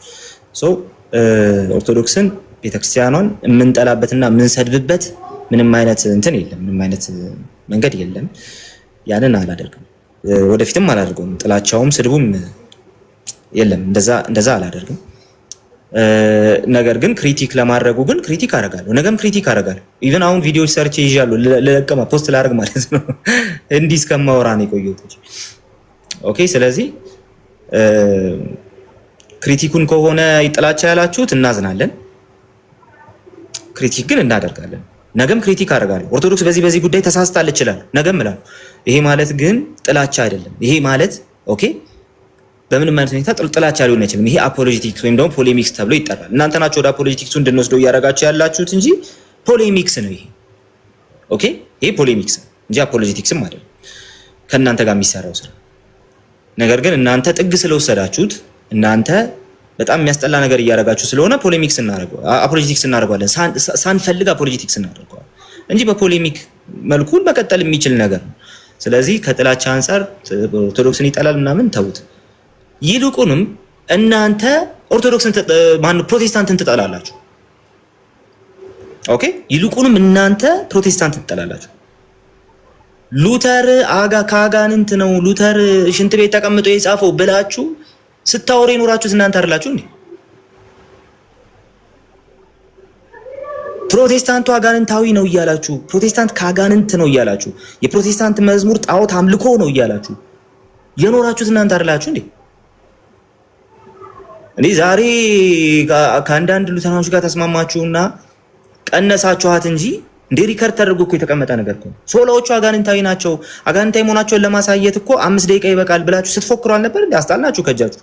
ኦርቶዶክስን ቤተክርስቲያኗን የምንጠላበትና የምንሰድብበት ምንም አይነት እንትን የለም፣ ምንም አይነት መንገድ የለም። ያንን አላደርግም፣ ወደፊትም አላደርገውም። ጥላቻውም ስድቡም የለም፣ እንደዛ አላደርግም። ነገር ግን ክሪቲክ ለማድረጉ ግን ክሪቲክ አደርጋለሁ፣ ነገም ክሪቲክ አደርጋለሁ። ኢቭን አሁን ቪዲዮዎች ሰርች ይዣለሁ ለለቀማ ፖስት ላደርግ ማለት ነው። እንዲህ እስከማወራ ነው የቆየሁት። ኦኬ። ስለዚህ ክሪቲኩን ከሆነ ጥላቻ ያላችሁት እናዝናለን፣ ክሪቲክ ግን እናደርጋለን። ነገም ክሪቲክ አደርጋለሁ። ኦርቶዶክስ በዚህ ጉዳይ ተሳስታለች ይችላል፣ ነገም እላለሁ። ይሄ ማለት ግን ጥላቻ አይደለም። ይሄ ማለት ኦኬ በምንም አይነት ሁኔታ ጥላቻ ሊሆን አይችልም። ይሄ አፖሎጂቲክስ ወይም ደግሞ ፖሌሚክስ ተብሎ ይጠራል። እናንተ ናችሁ ወደ አፖሎጂቲክሱ እንድንወስደው እያደረጋችሁ ያላችሁት እንጂ ፖሌሚክስ ነው ይሄ። ኦኬ። ይሄ ፖሌሚክስ ነው እንጂ አፖሎጂቲክስም አይደለም ከእናንተ ጋር የሚሰራው ስራ። ነገር ግን እናንተ ጥግ ስለወሰዳችሁት እናንተ በጣም የሚያስጠላ ነገር እያደረጋችሁ ስለሆነ አፖሎጂቲክስ እናደርገዋለን። ሳንፈልግ አፖሎጂቲክስ እናደርገዋለን እንጂ በፖሌሚክ መልኩ መቀጠል የሚችል ነገር ነው። ስለዚህ ከጥላቻ አንጻር ኦርቶዶክስን ይጠላል ምናምን ተውት። ይልቁንም እናንተ ኦርቶዶክስን ፕሮቴስታንትን ትጠላላችሁ። ኦኬ። ይልቁንም እናንተ ፕሮቴስታንትን ትጠላላችሁ። ሉተር ከአጋንንት ነው፣ ሉተር ሽንት ቤት ተቀምጦ የጻፈው ብላችሁ ስታወሩ የኖራችሁት እናንተ አይደላችሁ እንዴ? ፕሮቴስታንቱ አጋንንታዊ ነው እያላችሁ፣ ፕሮቴስታንት ከአጋንንት ነው እያላችሁ፣ የፕሮቴስታንት መዝሙር ጣዖት አምልኮ ነው እያላችሁ የኖራችሁት እናንተ አይደላችሁ እንዴ? እኔ ዛሬ ከአንዳንድ ሉተራኖች ጋር ተስማማችሁና ቀነሳችኋት እንጂ እንደ ሪከርድ ተደርጎ እኮ የተቀመጠ ነገር እኮ። ሶሎዎቹ አጋንንታዊ ናቸው፣ አጋንንታዊ መሆናቸውን ለማሳየት እኮ 5 ደቂቃ ይበቃል ብላችሁ ስትፎክሩ አልነበር እንዴ? አስጣልናችሁ ከእጃችሁ።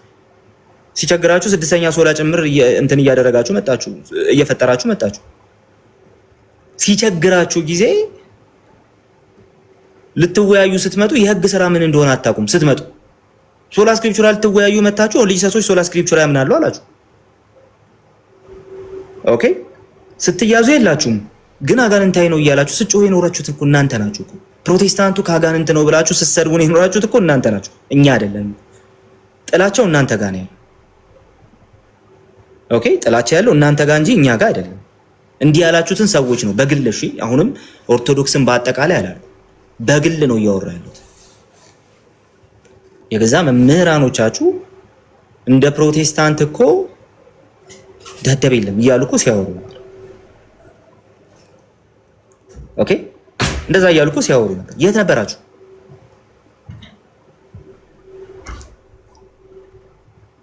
ሲቸግራችሁ 6ኛ ሶላ ጭምር እንትን እያደረጋችሁ መጣችሁ፣ እየፈጠራችሁ መጣችሁ። ሲቸግራችሁ ጊዜ ልትወያዩ ስትመጡ የህግ ስራ ምን እንደሆነ አታውቁም። ስትመጡ ሶላ ስክሪፕቹራል ልትወያዩ መጣችሁ። ሊሰሶች ሶላ ስክሪፕቹራል ያምናሉ አላችሁ። ኦኬ። ስትያዙ የላችሁም ግን አጋንንታዊ ነው እያላችሁ ስጮህ የኖራችሁት እኮ እናንተ ናችሁ እኮ። ፕሮቴስታንቱ ከአጋንንት ነው ብላችሁ ስትሰድቡን የኖራችሁት እኮ እናንተ ናችሁ፣ እኛ አይደለም። ጥላቻው እናንተ ጋር ነው። ኦኬ። ጥላቻ ያለው እናንተ ጋር እንጂ እኛ ጋር አይደለም። እንዲህ ያላችሁትን ሰዎች ነው በግል እሺ። አሁንም ኦርቶዶክስን በአጠቃላይ አላሉ፣ በግል ነው እያወራ ያሉት። የገዛ መምህራኖቻችሁ እንደ ፕሮቴስታንት እኮ ደደብ የለም እያሉ እኮ ሲያወሩ ኦኬ እንደዛ እያሉ እኮ ሲያወሩ ነበር። የት ነበራችሁ?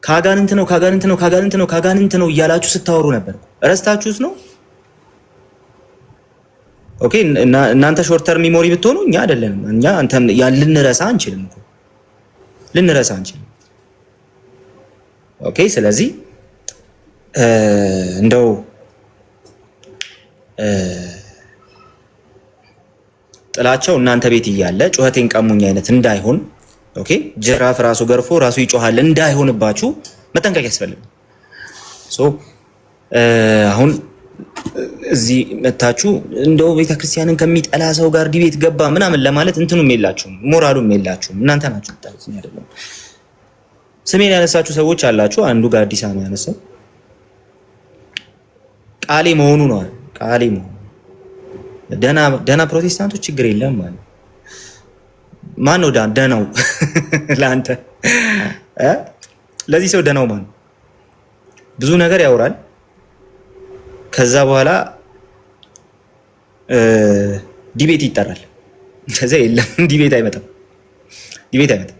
ካጋንንት ነው ካጋንንት ነው ካጋንንት ነው ካጋንንት ነው እያላችሁ ስታወሩ ነበር። ረስታችሁት ነው? ኦኬ እናንተ ሾርት ተርም ሚሞሪ ብትሆኑ እኛ አይደለንም። እኛ አንተም ልንረሳ አንችልም እኮ ልንረሳ አንችልም። ኦኬ ስለዚህ እንደው ጥላቸው እናንተ ቤት እያለ ጩኸቴን ቀሙኝ አይነት እንዳይሆን ኦኬ ጅራፍ ራሱ ገርፎ ራሱ ይጮሃል እንዳይሆንባችሁ መጠንቀቅ ያስፈልጋል። ሶ አሁን እዚህ መታችሁ እንደው ቤተክርስቲያንን ከሚጠላ ሰው ጋር ዲቤት ገባ ምናምን ለማለት እንትኑም የላችሁም፣ ሞራሉም የላችሁም። እናንተ ናችሁ ታውቁት አይደለም። ስሜን ያነሳችሁ ሰዎች አላችሁ። አንዱ ጋር አዲስ ነው ያነሳው ቃሌ መሆኑ ነው። ቃሌ መሆኑ ደና ፕሮቴስታንቶች ችግር የለም ማለት ማን ነው ደናው? ለአንተ ለዚህ ሰው ደናው ማን? ብዙ ነገር ያወራል። ከዛ በኋላ ዲቤት ይጠራል። ከዛ የለም ዲቤት አይመጣም። ዲቤት አይመጣም።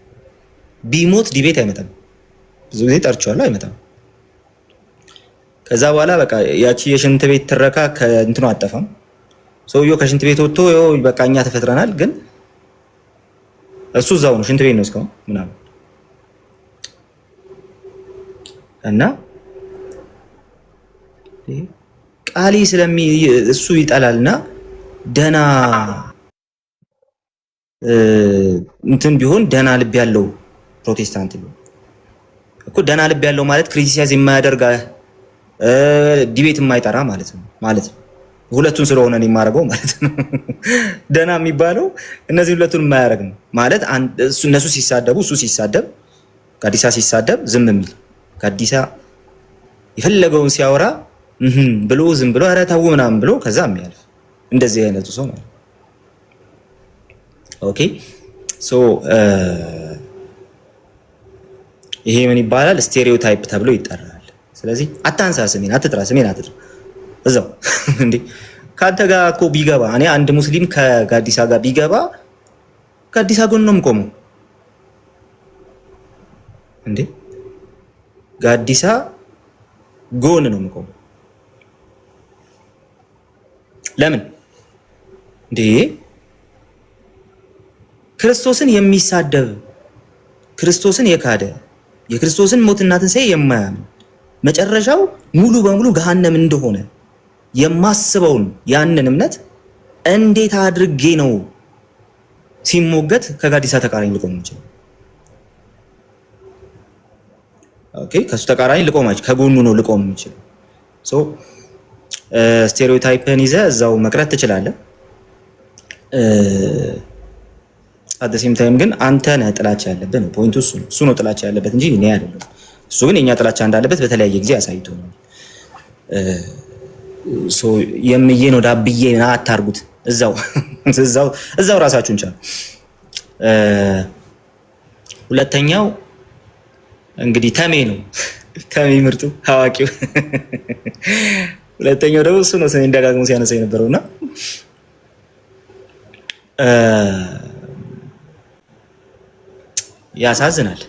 ቢሞት ዲቤት አይመጣም። ብዙ ጊዜ ጠርቼዋለሁ፣ አይመጣም። ከዛ በኋላ በቃ ያቺ የሽንት ቤት ትረካ ከእንትኑ አጠፋም። ሰውየው ከሽንት ቤት ወጥቶ በቃ እኛ ተፈጥረናል፣ ግን እሱ እዛው ነው፣ ሽንት ቤት ነው እስካሁን ምናምን እና ቃሌ እሱ ይጠላልና ደና እንትን ቢሆን ደና ልብ ያለው ፕሮቴስታንት እኮ ደና ልብ ያለው ማለት ክሪቲሳይዝ የማያደርግ ዲቤት የማይጠራ ማለት ነው። ሁለቱን ስለሆነ ነው የማደርገው ማለት ነው። ደና የሚባለው እነዚህ ሁለቱን የማያደርግ ነው ማለት እነሱ ሲሳደቡ እሱ ሲሳደብ ጋዲሳ ሲሳደብ ዝም የሚል ጋዲሳ የፈለገውን ሲያወራ ብሎ ዝም ብሎ ኧረ ተው ምናምን ብሎ ከዛ የሚያልፍ እንደዚህ አይነቱ ሰው ማለት ኦኬ ሶ ይሄ ምን ይባላል? ስቴሪዮታይፕ ተብሎ ይጠራል። ስለዚህ አታንሳ፣ ስሜን አትጥራ፣ እዛው እንዴ ካንተ ጋር እኮ ቢገባ እኔ አንድ ሙስሊም ከጋዲሳ ጋር ቢገባ ጋዲሳ ጎን ነው የምቆመው እንዴ ጋዲሳ ጎን ነው የምቆመው። ለምን እንዴ ክርስቶስን የሚሳደብ ክርስቶስን የካደ የክርስቶስን ሞትና ትንሣኤ የማያምን መጨረሻው ሙሉ በሙሉ ገሃነም እንደሆነ የማስበውን ያንን እምነት እንዴት አድርጌ ነው ሲሞገት ከጋዲሳ ተቃራኒ ልቆም ይችላል? ኦኬ ከሱ ተቃራኒ ልቆም አይችል፣ ከጎኑ ነው ልቆም ይችላል። ሶ ስቴሪዮታይፕን ይዘህ እዛው መቅረት ትችላለህ። አደሲም ታይም ግን አንተ ነህ ጥላቻ ያለበት ነው ፖይንቱ። እሱ ነው ጥላቻ ያለበት እንጂ እኔ አይደለም። እሱ ግን የኛ ጥላቻ እንዳለበት በተለያየ ጊዜ አሳይቶ ነው። ሶ የምዬ ነው ዳብዬ ና አታርጉት። እዛው ራሳችሁን ቻሉ። ሁለተኛው እንግዲህ ተሜ ነው። ተሜ ምርጡ አዋቂው። ሁለተኛው ደግሞ እሱ ነው ስሜን ደጋግሞ ሲያነሳ የነበረውና ያሳዝናል።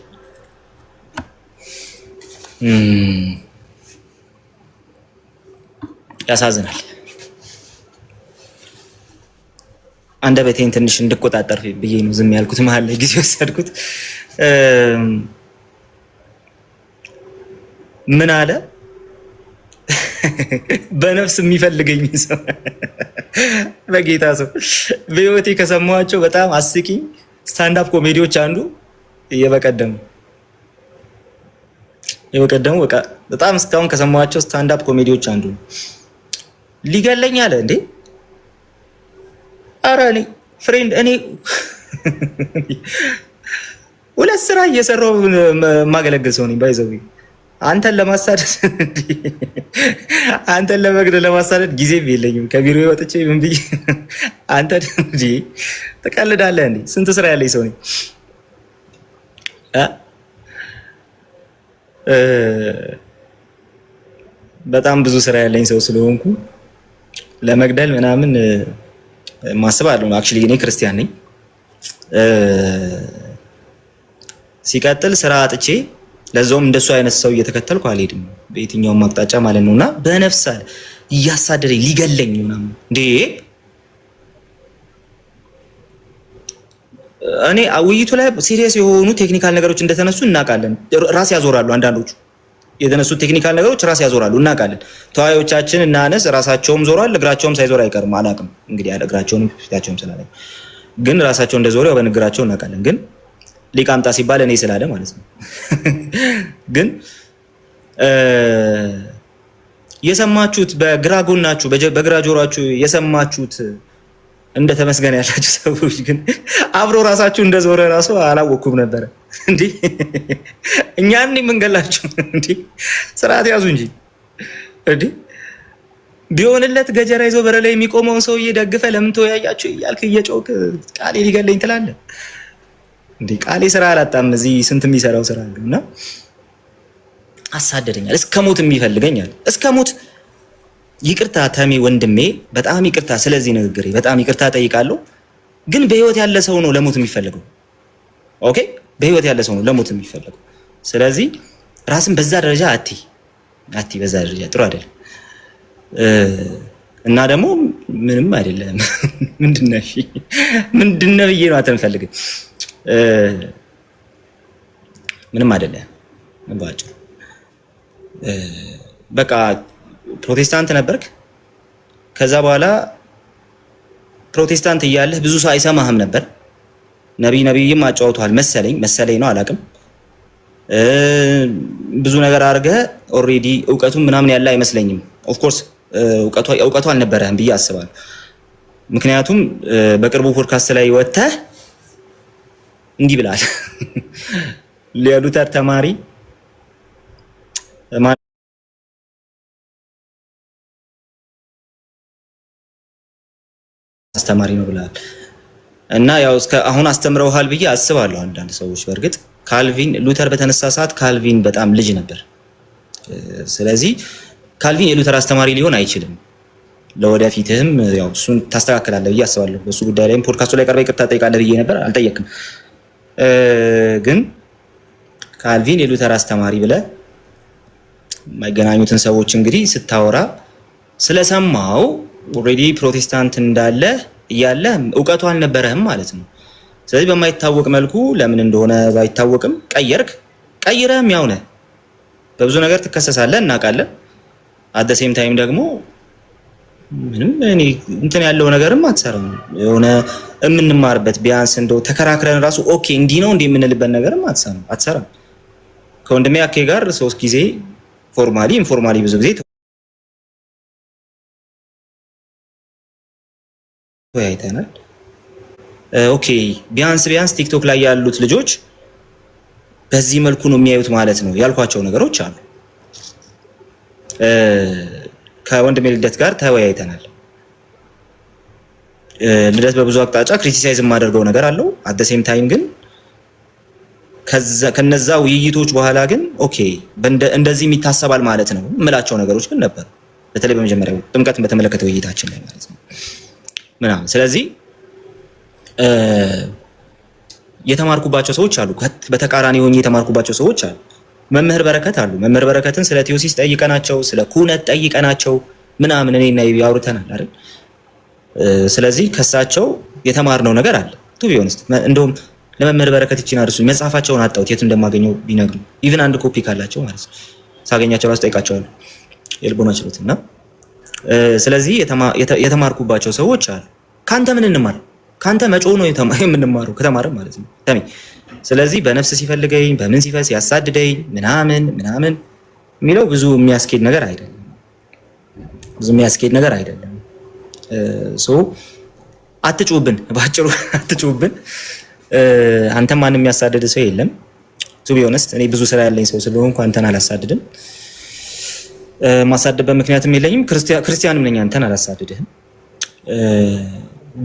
ያሳዝናል። አንደበቴን ትንሽ እንድቆጣጠር ብዬ ነው ዝም ያልኩት፣ መሀል ላይ ጊዜ ወሰድኩት። ምን አለ በነፍስ የሚፈልገኝ ሰው በጌታ ሰው በህይወቴ ከሰማኋቸው በጣም አስቂኝ ስታንዳፕ ኮሜዲዎች አንዱ የበቀደሙ በቃ በጣም እስካሁን ከሰማኋቸው ስታንዳፕ ኮሜዲዎች አንዱ ሊገለኝ አለ እንዴ! ኧረ እኔ ፍሬንድ እኔ ሁለት ስራ እየሰራሁ የማገለግል ሰው ነኝ። ባይዘው አንተን ለማሳደድ አንተን ለመግደል ለማሳደድ ጊዜም የለኝም። ከቢሮ ወጥቼ ምን ብዬ አንተ እንዴ ተቀልዳለህ እንዴ? ስንት ስራ ያለኝ ሰው ነኝ። በጣም ብዙ ስራ ያለኝ ሰው ስለሆንኩ ለመግደል ምናምን ማስባለሁ። አክቹሊ እኔ ክርስቲያን ነኝ። ሲቀጥል ስራ አጥቼ ለዛውም እንደሱ አይነት ሰው እየተከተልኩ አልሄድም በየትኛውም አቅጣጫ ማለት ነውና በነፍስ እያሳደደኝ ሊገለኝ ምናምን እንዴ እኔ ውይይቱ ላይ ሲሪየስ የሆኑ ቴክኒካል ነገሮች እንደተነሱ እናውቃለን። ራስ ያዞራሉ አንዳንዶቹ የተነሱት ቴክኒካል ነገሮች ራስ ያዞራሉ እናውቃለን። ተዋዮቻችን እና አነስ ራሳቸውም ዞሯል፣ እግራቸውም ሳይዞር አይቀርም። አላውቅም እንግዲህ ያለ እግራቸውም ፊታቸውም ስላለ ግን ራሳቸው እንደዞሩ ያው በንግራቸው እናውቃለን። ግን ሊቃምጣ ሲባል እኔ ስላለ ማለት ነው። ግን የሰማችሁት በግራ ጎናችሁ በግራ ጆሮአችሁ የሰማችሁት እንደ ተመስገን ያላችሁ ሰዎች ግን አብሮ ራሳችሁ እንደዞረ ራሱ አላወኩም ነበር እንዴ። እኛን የምንገላችሁ እንዴ ስርዓት ያዙ እንጂ እንዴ። ቢሆንለት ገጀራ ይዞ በረ ላይ የሚቆመውን ሰውዬ ደግፈ ለምን ተወያያችሁ እያልክ እየጮክ ቃሌ ሊገለኝ ትላለህ እንዴ። ቃሌ ስራ አላጣም። እዚህ ስንት የሚሰራው ስራ አለና አሳደደኛል። እስከ ሞት የሚፈልገኛል እስከ ሞት። ይቅርታ ተሜ ወንድሜ፣ በጣም ይቅርታ ስለዚህ ንግግሬ በጣም ይቅርታ ጠይቃለሁ። ግን በህይወት ያለ ሰው ነው ለሞት የሚፈልገው። ኦኬ፣ በህይወት ያለ ሰው ነው ለሞት የሚፈልገው። ስለዚህ ራስን በዛ ደረጃ አቲ በዛ ደረጃ ጥሩ አይደለም። እና ደግሞ ምንም አይደለም። ምንድነው ብዬ ነው አትንፈልግም። ምንም አይደለም። ባጭሩ በቃ ፕሮቴስታንት ነበርክ። ከዛ በኋላ ፕሮቴስታንት እያለህ ብዙ ሰው አይሰማህም ነበር። ነብይም አጫውተዋል መሰለኝ ነው አላውቅም። ብዙ ነገር አድርገህ ኦልሬዲ እውቀቱም ምናምን ያለ አይመስለኝም። ኦፍ ኮርስ እውቀቱ አልነበረህም ብዬ አስባለሁ። ምክንያቱም በቅርቡ ፖድካስት ላይ ወጥተህ እንዲህ ብላል የሉተር ተማሪ አስተማሪ ነው ብለሃል እና ያው እስከ አሁን አስተምረውሃል ብዬ አስባለሁ። አንዳንድ ሰዎች በእርግጥ ካልቪን ሉተር በተነሳ ሰዓት ካልቪን በጣም ልጅ ነበር። ስለዚህ ካልቪን የሉተር አስተማሪ ሊሆን አይችልም። ለወደፊትህም ያው እሱን ታስተካክላለህ ብዬ አስባለሁ። በሱ ጉዳይ ላይም ፖድካስቱ ላይ ቀርበህ ይቅርታ ጠይቃለህ ብዬ ነበር፣ አልጠየቅም። ግን ካልቪን የሉተር አስተማሪ ብለህ የማይገናኙትን ሰዎች እንግዲህ ስታወራ ስለሰማው ኦልሬዲ ፕሮቴስታንት እንዳለ እያለ እውቀቱ አልነበረህም ማለት ነው። ስለዚህ በማይታወቅ መልኩ ለምን እንደሆነ ባይታወቅም ቀይረህም ያው ነህ። በብዙ ነገር ትከሰሳለህ እናውቃለን። አት ዘ ሴም ታይም ደግሞ ምንም እኔ እንትን ያለው ነገርም አትሰራም። የሆነ የምንማርበት ቢያንስ እንደው ተከራክረን ራሱ ኦኬ እንዲህ ነው እንዴ የምንልበት ነገርም አትሰራም። ከወንድሜ አኬ ጋር 3 ጊዜ ፎርማሊ ኢንፎርማሊ ብዙ ጊዜ ተወያይተናል። ኦኬ ቢያንስ ቲክቶክ ላይ ያሉት ልጆች በዚህ መልኩ ነው የሚያዩት ማለት ነው ያልኳቸው ነገሮች አሉ። ከወንድሜ ልደት ጋር ተወያይተናል። ልደት በብዙ አቅጣጫ ክሪቲሳይዝ የማደርገው ነገር አለው። አት ዘ ሴም ታይም ግን ከነዛ ውይይቶች በኋላ ግን ኦኬ እንደዚህ ይታሰባል ማለት ነው የምላቸው ነገሮች ግን ነበር። በተለይ በመጀመሪያው ጥምቀትን በተመለከተ ውይይታችን ላይ ማለት ነው ምናምን። ስለዚህ የተማርኩባቸው ሰዎች አሉ፣ በተቃራኒ ሆኜ የተማርኩባቸው ሰዎች አሉ። መምህር በረከት አሉ። መምህር በረከትን ስለ ቴዎሲስ ጠይቀናቸው፣ ስለ ኩነት ጠይቀናቸው ምናምን እኔና ይቢ አውርተናል አይደል? ስለዚህ ከሳቸው የተማርነው ነገር አለ። ቱ ቢሆንስ እንደውም ለመምህር በረከት ይችላል አርሱ መጽሐፋቸውን አጣሁት የት እንደማገኘው ቢነግሩ ኢቭን አንድ ኮፒ ካላቸው ማለት ነው ሳገኛቸው ራስ ጠይቃቸዋለሁ የልቦና ችሎትና ስለዚህ የተማርኩባቸው ሰዎች አሉ። ካንተ ምን እንማር? ካንተ መጮ ነው የምንማረው ከተማረም ማለት ነው ተሚ። ስለዚህ በነፍስ ሲፈልገኝ በምን ሲፈስ ያሳድደኝ ምናምን የሚለው ብዙ የሚያስኬድ ነገር አይደለም። ሶ አትጩብን፣ ባጭሩ አትጩብን። አንተ ማንም የሚያሳድድ ሰው የለም። ቱ ቢ ኦነስት እኔ ብዙ ስራ ያለኝ ሰው ስለሆንኩ አንተን አላሳድድም። ማሳደብ ምክንያትም የለኝም። ክርስቲያንም ነኝ፣ አንተን አላሳድድህም።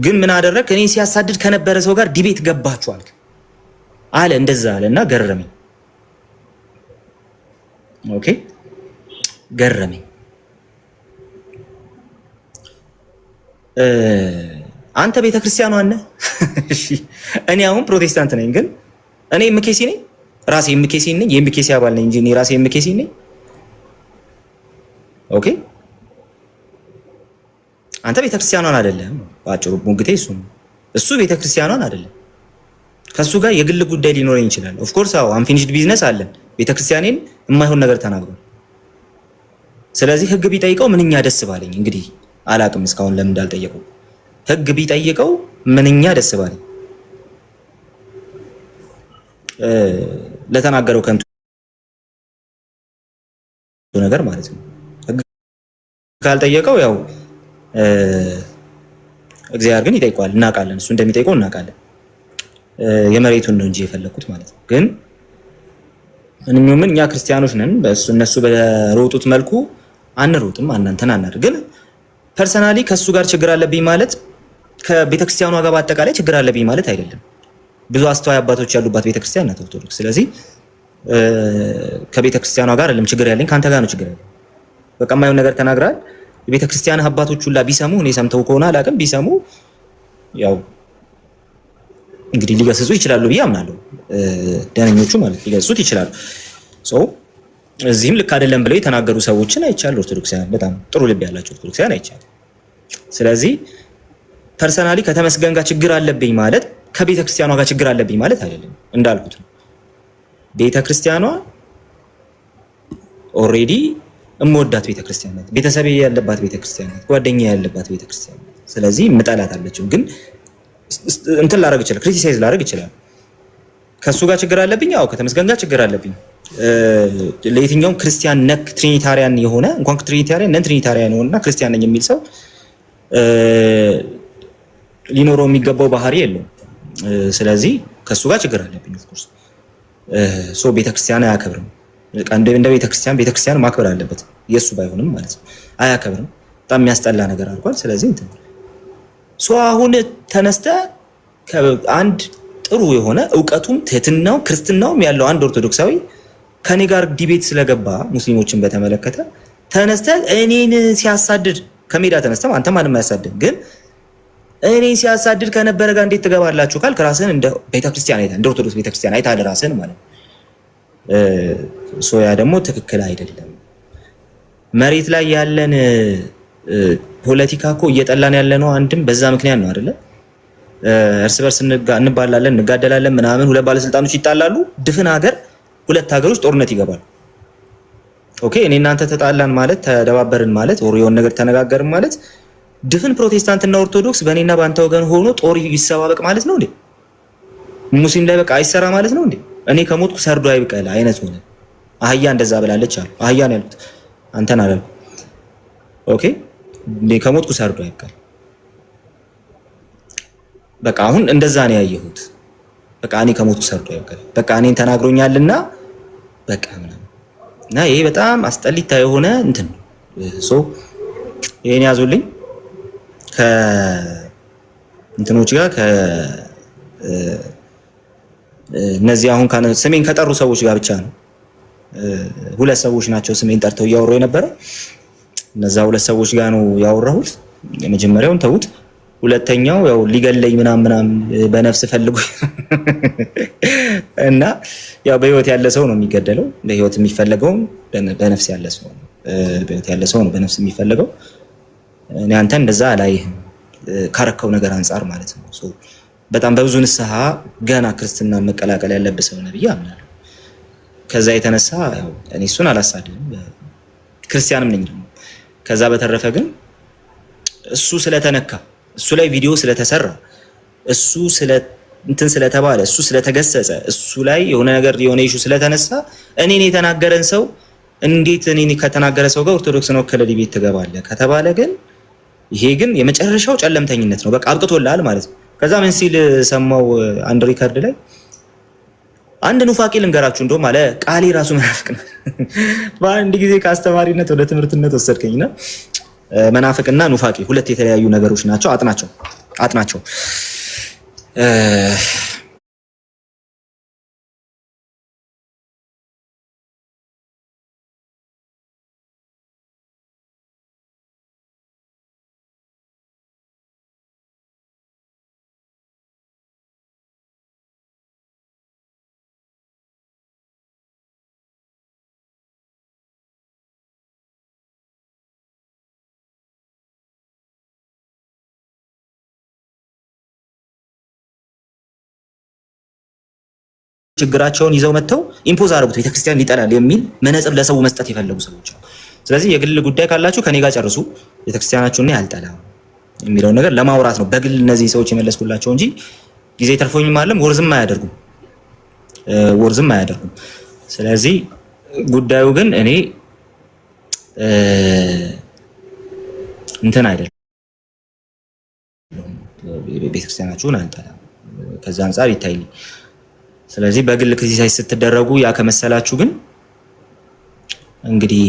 ግን ምን አደረክ? እኔ ሲያሳድድ ከነበረ ሰው ጋር ዲቤት ገባችኋል አለ። እንደዛ አለና ገረመኝ። ኦኬ ገረመኝ። አንተ ቤተክርስቲያኗ ነህ። እሺ እኔ አሁን ፕሮቴስታንት ነኝ፣ ግን እኔ ኤምኬሲ ነኝ፣ ራሴ ኤምኬሲ ነኝ፣ የኤምኬሲ አባል ነኝ እንጂ እኔ ራሴ ኤምኬሲ ነኝ። ኦኬ አንተ ቤተክርስቲያኗን አይደለም። ባጭሩ ሙግቴ እሱ ነው። እሱ ቤተክርስቲያኗን አይደለም። ከሱ ጋር የግል ጉዳይ ሊኖረኝ ይችላል። ኦፍ ኮርስ አዎ አንፊኒሽድ ቢዝነስ አለን። ቤተክርስቲያኔን የማይሆን ነገር ተናግሯል። ስለዚህ ህግ ቢጠይቀው ምንኛ ደስ ባለኝ። እንግዲህ አላቅም እስካሁን ለምን እንዳልጠየቀው። ህግ ቢጠይቀው ምንኛ ደስ ባለኝ ለተናገረው ከንቱ ነገር ማለት ነው። ህግ ካልጠየቀው ያው እግዚአብሔር ግን ይጠይቀዋል። እናውቃለን፣ እሱ እንደሚጠይቀው እናውቃለን። የመሬቱን ነው እንጂ የፈለኩት ማለት ነው። ግን ምን እኛ ክርስቲያኖች ነን። እነሱ በሮጡት መልኩ አንሮጥም፣ እናንተን አናር። ግን ፐርሰናሊ ከሱ ጋር ችግር አለብኝ ማለት ከቤተክርስቲያኗ ጋር በአጠቃላይ ችግር አለብኝ ማለት አይደለም። ብዙ አስተዋይ አባቶች ያሉባት ቤተክርስቲያን ናት ኦርቶዶክስ። ስለዚህ ከቤተክርስቲያኗ ጋር አይደለም ችግር ያለኝ፣ ካንተ ጋር ነው ችግር ያለኝ። በቃ የማይሆን ነገር ተናግራል። የቤተክርስቲያን አባቶች ሁላ ቢሰሙ፣ እኔ ሰምተው ከሆነ አላውቅም፣ ቢሰሙ ያው እንግዲህ ሊገስጹ ይችላሉ ብዬ አምናለሁ። ደነኞቹ ማለት ሊገስጹት ይችላሉ። እዚህም ልክ አይደለም ብለው የተናገሩ ሰዎችን አይቻሉ። ኦርቶዶክሳውያን በጣም ጥሩ ልብ ያላቸው ኦርቶዶክሳውያን አይቻሉ። ስለዚህ ፐርሰናሊ ከተመስገን ጋር ችግር አለብኝ ማለት ከቤተክርስቲያኗ ጋር ችግር አለብኝ ማለት አይደለም። እንዳልኩት ነው። ቤተክርስቲያኗ ኦልሬዲ እምወዳት ቤተክርስቲያን ናት። ቤተሰቤ ያለባት ቤተክርስቲያን ናት። ጓደኛዬ ያለባት ቤተክርስቲያን ናት። ስለዚህ ምጠላት አለችም። ግን እንትን ላደርግ ይችላል፣ ክሪቲሳይዝ ላደርግ ይችላል። ከሱ ጋር ችግር አለብኝ። አዎ ከተመስገን ጋር ችግር አለብኝ። ለየትኛውም ክርስቲያን ነክ ትሪኒታሪያን የሆነ እንኳን ትሪኒታሪያን ነን ትሪኒታሪያን የሆነና ክርስቲያን ነኝ የሚል ሰው ሊኖረው የሚገባው ባህሪ የለውም። ስለዚህ ከሱ ጋር ችግር አለብኝ። ኦፍ ኮርስ ሶ ቤተክርስቲያን አያከብርም። እንደ ቤተክርስቲያን ማክበር አለበት። የሱ ባይሆንም ማለት ነው። አያከብርም። በጣም የሚያስጠላ ነገር አድርጓል። ስለዚህ እንትን ሶ አሁን ተነስተ አንድ ጥሩ የሆነ እውቀቱም ትህትናው ክርስትናውም ያለው አንድ ኦርቶዶክሳዊ ከኔ ጋር ዲቤት ስለገባ ሙስሊሞችን በተመለከተ ተነስተ እኔን ሲያሳድድ ከሜዳ ተነስተ አንተ ማንም አያሳድድ፣ ግን እኔን ሲያሳድድ ከነበረ ጋር እንዴት ትገባላችሁ ካልክ ራስህን እንደ ቤተክርስቲያን አይተህ እንደ ኦርቶዶክስ ቤተክርስቲያን አይተህ ራስህን ማለት ሶ ያ ደግሞ ትክክል አይደለም። መሬት ላይ ያለን ፖለቲካ እኮ እየጠላን ያለ ነው። አንድም በዛ ምክንያት ነው አይደለ? እርስ በርስ እንባላለን፣ እንጋደላለን ምናምን። ሁለት ባለስልጣኖች ይጣላሉ፣ ድፍን ሀገር ሁለት ሀገሮች ጦርነት ይገባሉ። ኦኬ እኔ እናንተ ተጣላን ማለት ተደባበርን ማለት ወር የሆነ ነገር ተነጋገርን ማለት ድፍን ፕሮቴስታንትና ኦርቶዶክስ በእኔና በአንተ ወገን ሆኖ ጦር ይሰባበቅ ማለት ነው እንዴ? ሙስሊም ላይ በቃ አይሰራ ማለት ነው እንዴ? እኔ ከሞትኩ ሰርዶ አይብቀል አይነት ሆነ። አህያ እንደዛ ብላለች አሉ። አህያ ነው ያልኩት፣ አንተን አላልኩም። ኦኬ እኔ ከሞትኩ ሰርዶ አይብቀል። በቃ አሁን እንደዛ ነው ያየሁት። በቃ እኔ ከሞትኩ ሰርዶ አይብቀል። በቃ እኔን ተናግሮኛልና በቃ ምናምን እና ይሄ በጣም አስጠሊታ የሆነ እንትን ሶ ይሄን ያዙልኝ ከእንትኖች ጋር እነዚህ አሁን ስሜን ከጠሩ ሰዎች ጋር ብቻ ነው። ሁለት ሰዎች ናቸው ስሜን ጠርተው እያወሩ የነበረው። እነዛ ሁለት ሰዎች ጋር ነው ያወራሁት። የመጀመሪያውን ተውት። ሁለተኛው ያው ሊገለኝ ምናምን በነፍስ ፈልጉ እና ያው በህይወት ያለ ሰው ነው የሚገደለው። በህይወት የሚፈለገው በነፍስ ያለ ሰው ነው። በህይወት ያለ ሰው ነው በነፍስ የሚፈለገው። እኔ አንተ እንደዛ አላይህም ካረከው ነገር አንጻር ማለት ነው። ሶ በጣም በብዙ ንስሐ ገና ክርስትና መቀላቀል ያለበት ሰው ነው ብዬ አምናለሁ። ከዛ የተነሳ ያው እኔ እሱን አላሳድም፣ ክርስቲያንም ነኝ ደግሞ። ከዛ በተረፈ ግን እሱ ስለተነካ፣ እሱ ላይ ቪዲዮ ስለተሰራ፣ እሱ እንትን ስለተባለ፣ እሱ ስለተገሰጸ፣ እሱ ላይ የሆነ ነገር የሆነ ኢሹ ስለተነሳ እኔን የተናገረን ሰው እንዴት እኔን ከተናገረ ሰው ጋር ኦርቶዶክስን ወከለ ቤት ትገባለህ ከተባለ ግን ይሄ ግን የመጨረሻው ጨለምተኝነት ነው። በቃ አብቅቶልሃል ማለት ነው። ከዛ ምን ሲል ሰማው አንድ ሪከርድ ላይ አንድ ኑፋቄ ልንገራችሁ እንደውም አለ ቃሌ ራሱ መናፍቅ ነው። በአንድ ጊዜ ከአስተማሪነት ወደ ትምህርትነት ወሰድከኝና መናፍቅና ኑፋቄ ሁለት የተለያዩ ነገሮች ናቸው። አጥናቸው ችግራቸውን ይዘው መጥተው ኢምፖዝ አደረጉት ቤተክርስቲያን ይጠላል የሚል መነጽር ለሰው መስጠት የፈለጉ ሰዎች ነው። ስለዚህ የግል ጉዳይ ካላችሁ ከኔ ጋር ጨርሱ፣ ቤተክርስቲያናችሁን ያልጠላም የሚለውን ነገር ለማውራት ነው በግል እነዚህ ሰዎች የመለስኩላቸው እንጂ ጊዜ ተርፎኝም አይደለም። ወርዝም አያደርጉም። ስለዚህ ጉዳዩ ግን እኔ እንትን አይደለም፣ ቤተክርስቲያናችሁን አንጠላም ከዛ አንፃር ይታይልኝ። ስለዚህ በግል ክሪቲሳይዝ ስትደረጉ ያ ከመሰላችሁ ግን እንግዲህ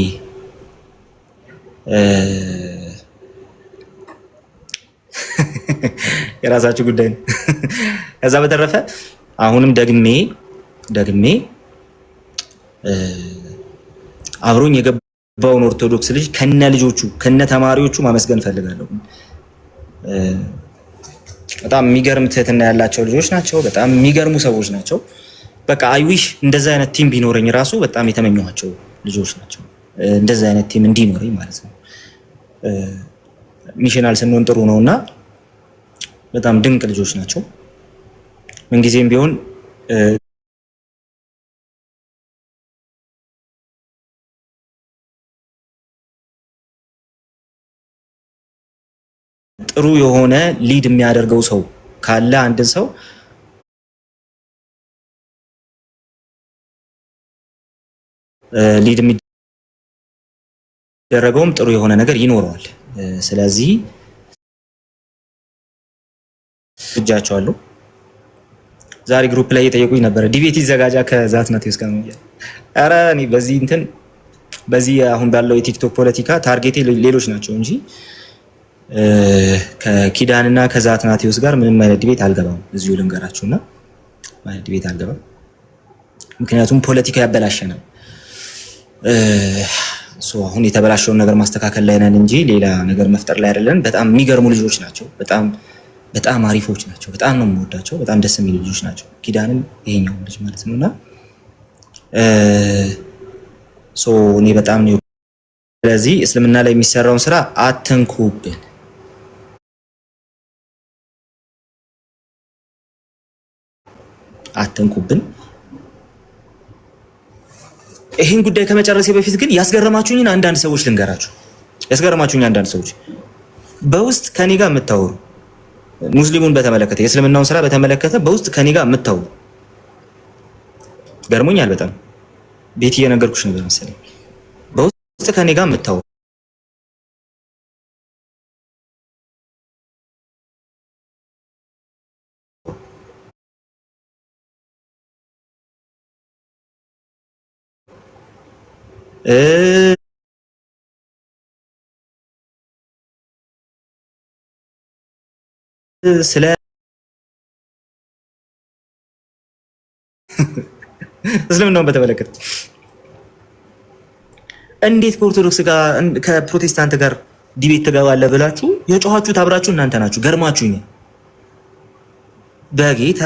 የራሳችሁ ጉዳይ ነው። ከዛ በተረፈ አሁንም ደግሜ አብሮኝ የገባውን ኦርቶዶክስ ልጅ ከነ ልጆቹ ከነ ተማሪዎቹ ማመስገን ፈልጋለሁ። በጣም የሚገርም ትህትና ያላቸው ልጆች ናቸው። በጣም የሚገርሙ ሰዎች ናቸው። በቃ አይዊሽ እንደዛ አይነት ቲም ቢኖረኝ ራሱ በጣም የተመኘኋቸው ልጆች ናቸው። እንደዛ አይነት ቲም እንዲኖረኝ ማለት ነው። ሚሽናል ስንሆን ጥሩ ነውና በጣም ድንቅ ልጆች ናቸው። ምንጊዜም ቢሆን ጥሩ የሆነ ሊድ የሚያደርገው ሰው ካለ አንድን ሰው ሊድ የሚደረገውም ጥሩ የሆነ ነገር ይኖረዋል። ስለዚህ እጃቸዋለሁ። ዛሬ ግሩፕ ላይ እየጠየቁኝ ነበረ ዲቤት ይዘጋጃ ከዛትናቴዎስ ጋር ነው። ኧረ እኔ በዚህ አሁን ባለው የቲክቶክ ፖለቲካ ታርጌቴ ሌሎች ናቸው እንጂ ከኪዳንና ከዛትናቴዎስ ጋር ምንም አይነት ዲቤት አልገባም። እዚሁ ልንገራችሁና ማለት ዲቤት አልገባም። ምክንያቱም ፖለቲካ ያበላሸናል። አሁን የተበላሸውን ነገር ማስተካከል ላይ ነን እንጂ ሌላ ነገር መፍጠር ላይ አይደለን። በጣም የሚገርሙ ልጆች ናቸው። በጣም አሪፎች ናቸው። በጣም ነው የምወዳቸው። በጣም ደስ የሚሉ ልጆች ናቸው። ኪዳንም ይሄኛው ልጅ ማለት ነውና እኔ በጣም ነው። ስለዚህ እስልምና ላይ የሚሰራውን ስራ አትንኩብን። ይህን ጉዳይ ከመጨረሴ በፊት ግን ያስገረማችሁኝን አንዳንድ ሰዎች ልንገራችሁ። አንዳንድ ሰዎች በውስጥ ከኔ ጋር የምታወሩ ሙስሊሙን በተመለከተ የእስልምናውን ስራ በተመለከተ በውስጥ ከኔ ጋር የምታወሩ ገርሞኛል በጣም። ቤት እየነገርኩሽ ነበር መሰለኝ። በውስጥ ከኔ ጋር የምታወሩ ስለ እስልምናውን በተመለከተ እንዴት ከኦርቶዶክስ ጋር ከፕሮቴስታንት ጋር ዲቤት ትገባለህ ብላችሁ የጮኻችሁት አብራችሁ እናንተ ናችሁ። ገርማችሁኝ በጌታ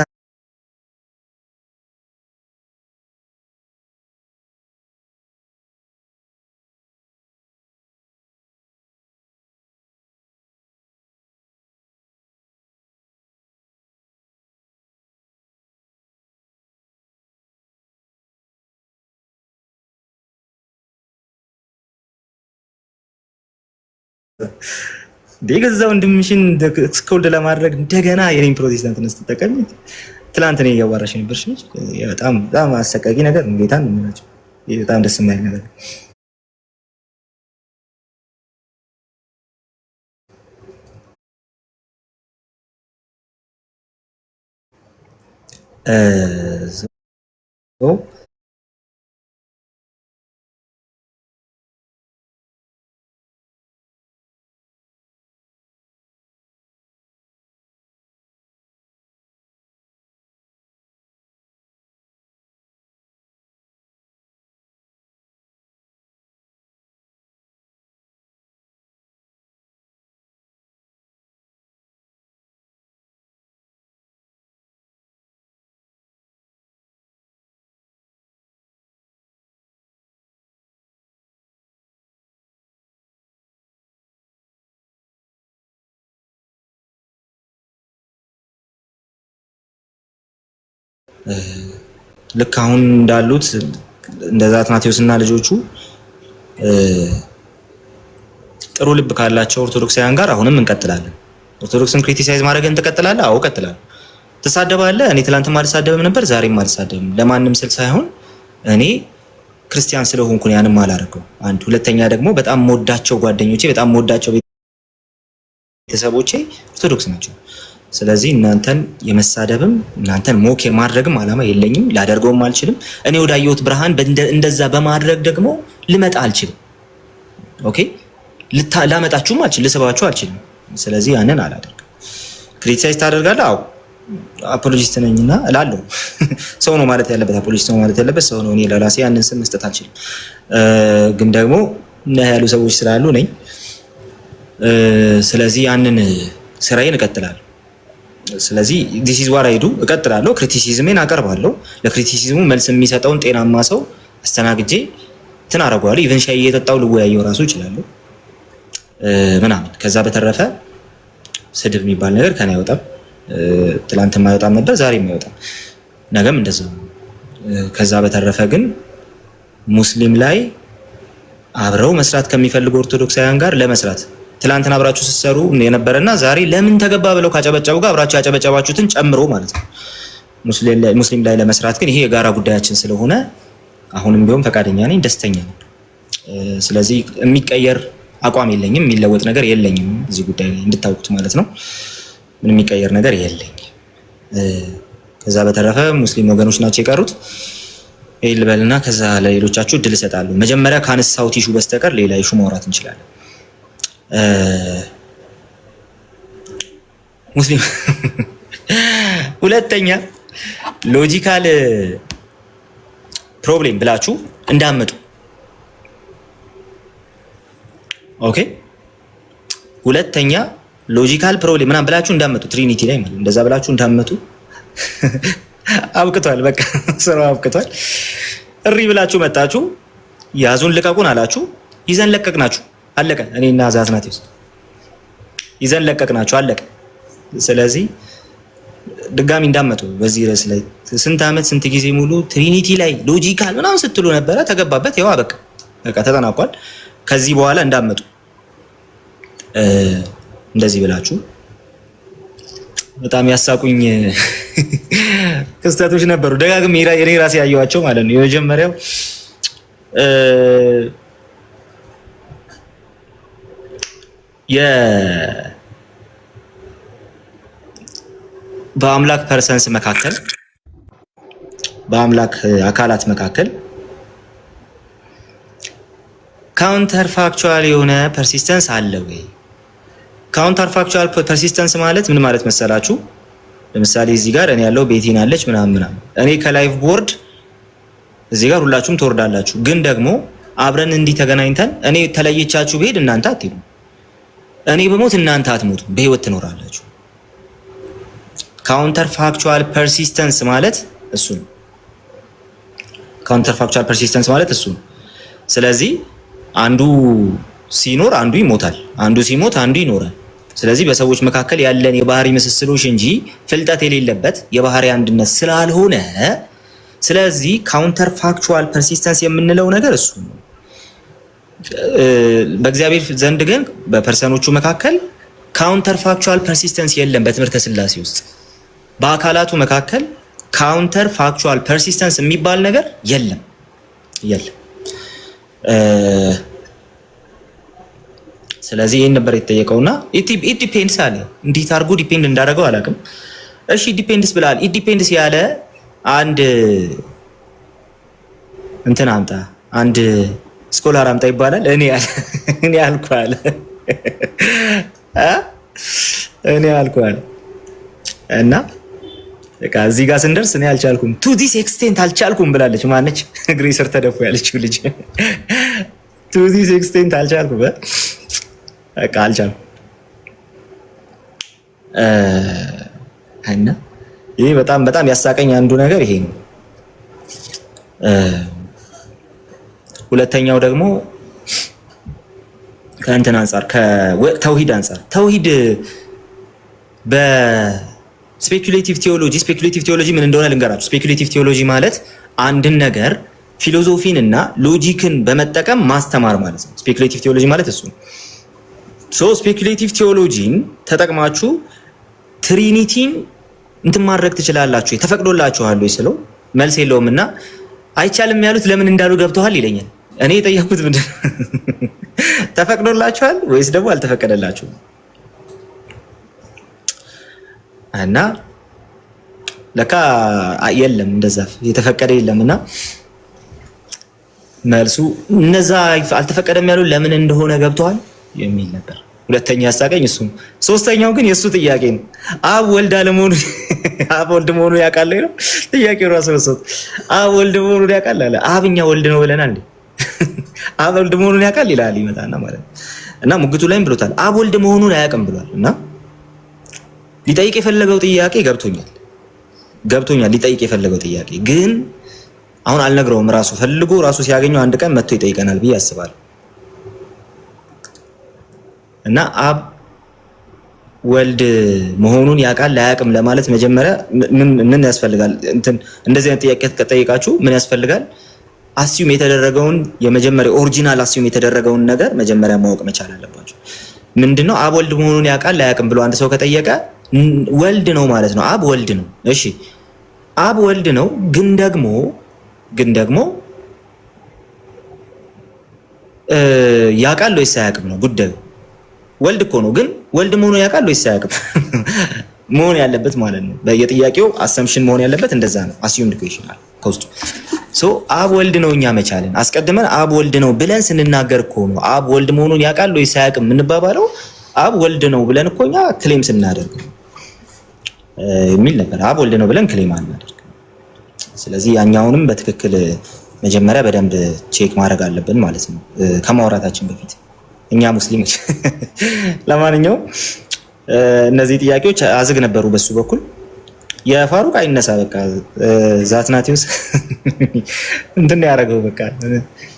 የገዛ ወንድምሽን ስኮልድ ለማድረግ እንደገና የኔን ፕሮቴስታንት ስትጠቀሚ ትላንት እኔ እያዋራሽ ነበርሽ። በጣም አሰቃቂ ነገር ነው። ጌታን ነው የምላቸው። በጣም ደስ የማይል ነገር ነው። ልክ አሁን እንዳሉት እንደዛ አትናቴዎስና ልጆቹ ጥሩ ልብ ካላቸው ኦርቶዶክሳውያን ጋር አሁንም እንቀጥላለን። ኦርቶዶክስን ክሪቲሳይዝ ማድረግን ትቀጥላለህ? አዎ እቀጥላለሁ። ትሳደባለህ? እኔ ትላንትም አልሳደብም ነበር፣ ዛሬም አልሳደብም። ለማንም ስል ሳይሆን እኔ ክርስቲያን ስለሆንኩ ያንም አላደረገው። አንድ ሁለተኛ ደግሞ በጣም ሞዳቸው ጓደኞቼ፣ በጣም ሞዳቸው ቤተሰቦቼ ኦርቶዶክስ ናቸው። ስለዚህ እናንተን የመሳደብም እናንተን ሞክ የማድረግም አላማ የለኝም፣ ላደርገውም አልችልም። እኔ ወዳየሁት ብርሃን እንደዛ በማድረግ ደግሞ ልመጣ አልችልም። ኦኬ ላመጣችሁም አልችልም፣ ልስባችሁ አልችልም። ስለዚህ ያንን አላደርግም። ክሪቲሳይዝ ታደርጋለህ? አዎ አፖሎጂስት ነኝና እላለሁ። ሰው ነው ማለት ያለበት፣ አፖሎጂስት ነው ማለት ያለበት ሰው ነው። እኔ ለራሴ ያንን ስም መስጠት አልችልም። ግን ደግሞ እና ያሉ ሰዎች ስላሉ ነኝ። ስለዚህ ያንን ስራዬን እቀጥላለሁ። ስለዚህ ዲስ ኢዝ ዋት አይ ዱ እቀጥላለሁ። ክሪቲሲዝሜን አቀርባለሁ። ለክሪቲሲዝሙ መልስ የሚሰጠውን ጤናማ ሰው አስተናግጄ እንትን አደርገዋለሁ። ኢቨን ሻይ እየጠጣሁ ልወያየው ራሱ እችላለሁ ምናምን። ከዛ በተረፈ ስድብ የሚባል ነገር ከኔ አይወጣም። ትላንትም አይወጣም ነበር፣ ዛሬም አይወጣም፣ ነገም እንደዛው። ከዛ በተረፈ ግን ሙስሊም ላይ አብረው መስራት ከሚፈልጉ ኦርቶዶክሳውያን ጋር ለመስራት ትላንትና አብራችሁ ስትሰሩ የነበረና ዛሬ ለምን ተገባ ብለው ካጨበጨቡ ጋር አብራችሁ ያጨበጨባችሁትን ጨምሮ ማለት ነው ሙስሊም ላይ ለመስራት ግን ይሄ የጋራ ጉዳያችን ስለሆነ አሁንም ቢሆን ፈቃደኛ ነኝ፣ ደስተኛ ነኝ። ስለዚህ የሚቀየር አቋም የለኝም፣ የሚለወጥ ነገር የለኝም እዚህ ጉዳይ ላይ እንድታውቁት ማለት ነው። ምን የሚቀየር ነገር የለኝም። ከዛ በተረፈ ሙስሊም ወገኖች ናቸው የቀሩት። ይሄ ልበልና ከዛ ለሌሎቻችሁ እድል እሰጣለሁ። መጀመሪያ ካነሳሁት ኢሹ በስተቀር ሌላ ኢሹ ማውራት እንችላለን። ሙስሊም ሁለተኛ ሎጂካል ፕሮብሌም ብላችሁ እንዳመጡ። ኦኬ ሁለተኛ ሎጂካል ፕሮብሌም ምናምን ብላችሁ እንዳመጡ ትሪኒቲ ላይ ማለት እንደዛ ብላችሁ እንዳመጡ አብቅቷል። በቃ ስራው አብቅቷል። እሪ ብላችሁ መጣችሁ፣ ያዙን ልቀቁን አላችሁ፣ ይዘን ለቀቅናችሁ። አለቀ። እኔና አትናቴዎስ ይዘን ለቀቅናችሁ፣ አለቀ። ስለዚህ ድጋሚ እንዳመጡ በዚህ ርዕስ ላይ ስንት ዓመት ስንት ጊዜ ሙሉ ትሪኒቲ ላይ ሎጂካል ምናምን ስትሉ ነበረ። ተገባበት። ያው በቃ ተጠናቋል። ከዚህ በኋላ እንዳመጡ እንደዚህ ብላችሁ በጣም ያሳቁኝ ክስተቶች ነበሩ። ደጋግሜ እኔ ራሴ ያየኋቸው ማለት ነው። የመጀመሪያው በአምላክ ፐርሰንስ መካከል በአምላክ አካላት መካከል ካውንተር ፋክቹዋል የሆነ ፐርሲስተንስ አለ ወይ? ካውንተር ፋክቹዋል ፐርሲስተንስ ማለት ምን ማለት መሰላችሁ? ለምሳሌ እዚህ ጋር እኔ ያለው ቤቲን አለች ምናምን እኔ ከላይቭ ቦርድ እዚህ ጋር ሁላችሁም ትወርዳላችሁ። ግን ደግሞ አብረን እንዲህ ተገናኝተን እኔ ተለየቻችሁ ብሄድ እናንተ አትሄዱ፣ እኔ በሞት እናንተ አትሞቱ፣ በህይወት ትኖራላችሁ። ካውንተር ፋክቹዋል ፐርሲስተንስ ማለት እሱ ነው። ካውንተር ፋክቹዋል ፐርሲስተንስ ማለት እሱ ነው። ስለዚህ አንዱ ሲኖር አንዱ ይሞታል፣ አንዱ ሲሞት አንዱ ይኖራል። ስለዚህ በሰዎች መካከል ያለን የባህሪ ምስስሎች እንጂ ፍልጠት የሌለበት የባህሪ አንድነት ስላልሆነ፣ ስለዚህ ካውንተር ፋክቹዋል ፐርሲስተንስ የምንለው ነገር እሱ ነው። በእግዚአብሔር ዘንድ ግን በፐርሰኖቹ መካከል ካውንተር ፋክቹዋል ፐርሲስተንስ የለም። በትምህርተ ሥላሴ ውስጥ በአካላቱ መካከል ካውንተር ፋክቹዋል ፐርሲስተንስ የሚባል ነገር የለም። ስለዚህ ይሄን ነበር የተጠየቀውና ኢት ዲፔንድስ አለ። እንዴት አድርጎ ዲፔንድ እንዳደረገው አላውቅም። እሺ ዲፔንድስ ብላል። ኢት ዲፔንድስ ያለ አንድ እንትን አምጣ፣ አንድ ስኮላር አምጣ ይባላል። እኔ አልኳለ እና በቃ እዚህ ጋር ስንደርስ እኔ አልቻልኩም፣ ቱ ዲስ ኤክስቴንት አልቻልኩም ብላለች። ማነች? እግሬ ስር ተደፉ ያለችው ልጅ ቱ ዲስ ኤክስቴንት አልቻልኩም፣ በቃ አልቻልኩም። እና ይሄ በጣም ያሳቀኝ አንዱ ነገር ይሄ ነው። ሁለተኛው ደግሞ ከእንትን አንፃር ከተውሂድ አንፃር ተውሂድ ስፔኩሌቲቭ ቴዎሎጂ ምን እንደሆነ ልንገራችሁ። ስፔኩሌቲቭ ቴዎሎጂ ማለት አንድን ነገር ፊሎዞፊን እና ሎጂክን በመጠቀም ማስተማር ማለት ነው። ስፔኩሌቲቭ ቴዎሎጂ ማለት እሱ ነው። ሶ ስፔኩሌቲቭ ቴዎሎጂን ተጠቅማችሁ ትሪኒቲን እንትን ማድረግ ትችላላችሁ፣ ተፈቅዶላችኋል ወይ ስለው መልስ የለውም እና አይቻልም ያሉት ለምን እንዳሉ ገብተዋል ይለኛል። እኔ የጠየኩት ምንድን ነው ተፈቅዶላችኋል ወይስ ደግሞ አልተፈቀደላችሁም? እና ለካ የለም እንደዛ የተፈቀደ የለምና መልሱ እነዛ አልተፈቀደም ያሉ ለምን እንደሆነ ገብተዋል የሚል ነበር። ሁለተኛ ያሳቀኝ እሱ። ሶስተኛው ግን የሱ ጥያቄ ነው። አብ ወልድ አለመሆኑ አብ ወልድ መሆኑ ያውቃል ነው ጥያቄው ራሱ ነው። አብ ወልድ መሆኑን ያውቃል አለ። አብኛ ወልድ ነው ብለናል እንዴ? አብ ወልድ መሆኑን ያውቃል ይላል ይመጣና ማለት ነው። እና ሙግቱ ላይም ብሎታል አብ ወልድ መሆኑን አያውቅም ብሏል። እና ሊጠይቅ የፈለገው ጥያቄ ገብቶኛል ሊጠይቅ የፈለገው ጥያቄ ግን አሁን አልነግረውም። ራሱ ፈልጎ ራሱ ሲያገኘው አንድ ቀን መጥቶ ይጠይቀናል ብዬ አስባለሁ። እና አብ ወልድ መሆኑን ያውቃል ላያውቅም ለማለት መጀመሪያ ምን ያስፈልጋል? እንደዚህ አይነት ጥያቄ ከጠየቃችሁ ምን ያስፈልጋል? አስዩም የተደረገውን የመጀመሪያ ኦሪጂናል አስዩም የተደረገውን ነገር መጀመሪያ ማወቅ መቻል አለባችሁ። ምንድነው አብ ወልድ መሆኑን ያውቃል ላያውቅም ብሎ አንድ ሰው ከጠየቀ ወልድ ነው ማለት ነው። አብ ወልድ ነው። እሺ አብ ወልድ ነው፣ ግን ደግሞ ያውቃል ወይስ አያውቅም ነው ጉዳዩ። ወልድ እኮ ነው፣ ግን ወልድ መሆኑን ያውቃል ወይስ አያውቅም መሆን ያለበት ማለት ነው። የጥያቄው አሰምሽን መሆን ያለበት እንደዛ ነው። አስዩምድ ኩዌሽን አለ ከውስጡ። ሶ አብ ወልድ ነው እኛ መቻለን አስቀድመን አብ ወልድ ነው ብለን ስንናገር እኮ ነው አብ ወልድ መሆኑን ያውቃል ወይስ አያውቅም የምንባባለው። አብ ወልድ ነው ብለን እኮ እኛ ክሌም ስናደርግ የሚል ነበር። አብ ወልድ ነው ብለን ክሌም አናደርግ። ስለዚህ ያኛውንም በትክክል መጀመሪያ በደንብ ቼክ ማድረግ አለብን ማለት ነው ከማውራታችን በፊት እኛ ሙስሊሞች። ለማንኛውም እነዚህ ጥያቄዎች አዝግ ነበሩ በሱ በኩል። የፋሩቅ አይነሳ በቃ ዛትናቲውስ እንትን ያደረገው በቃ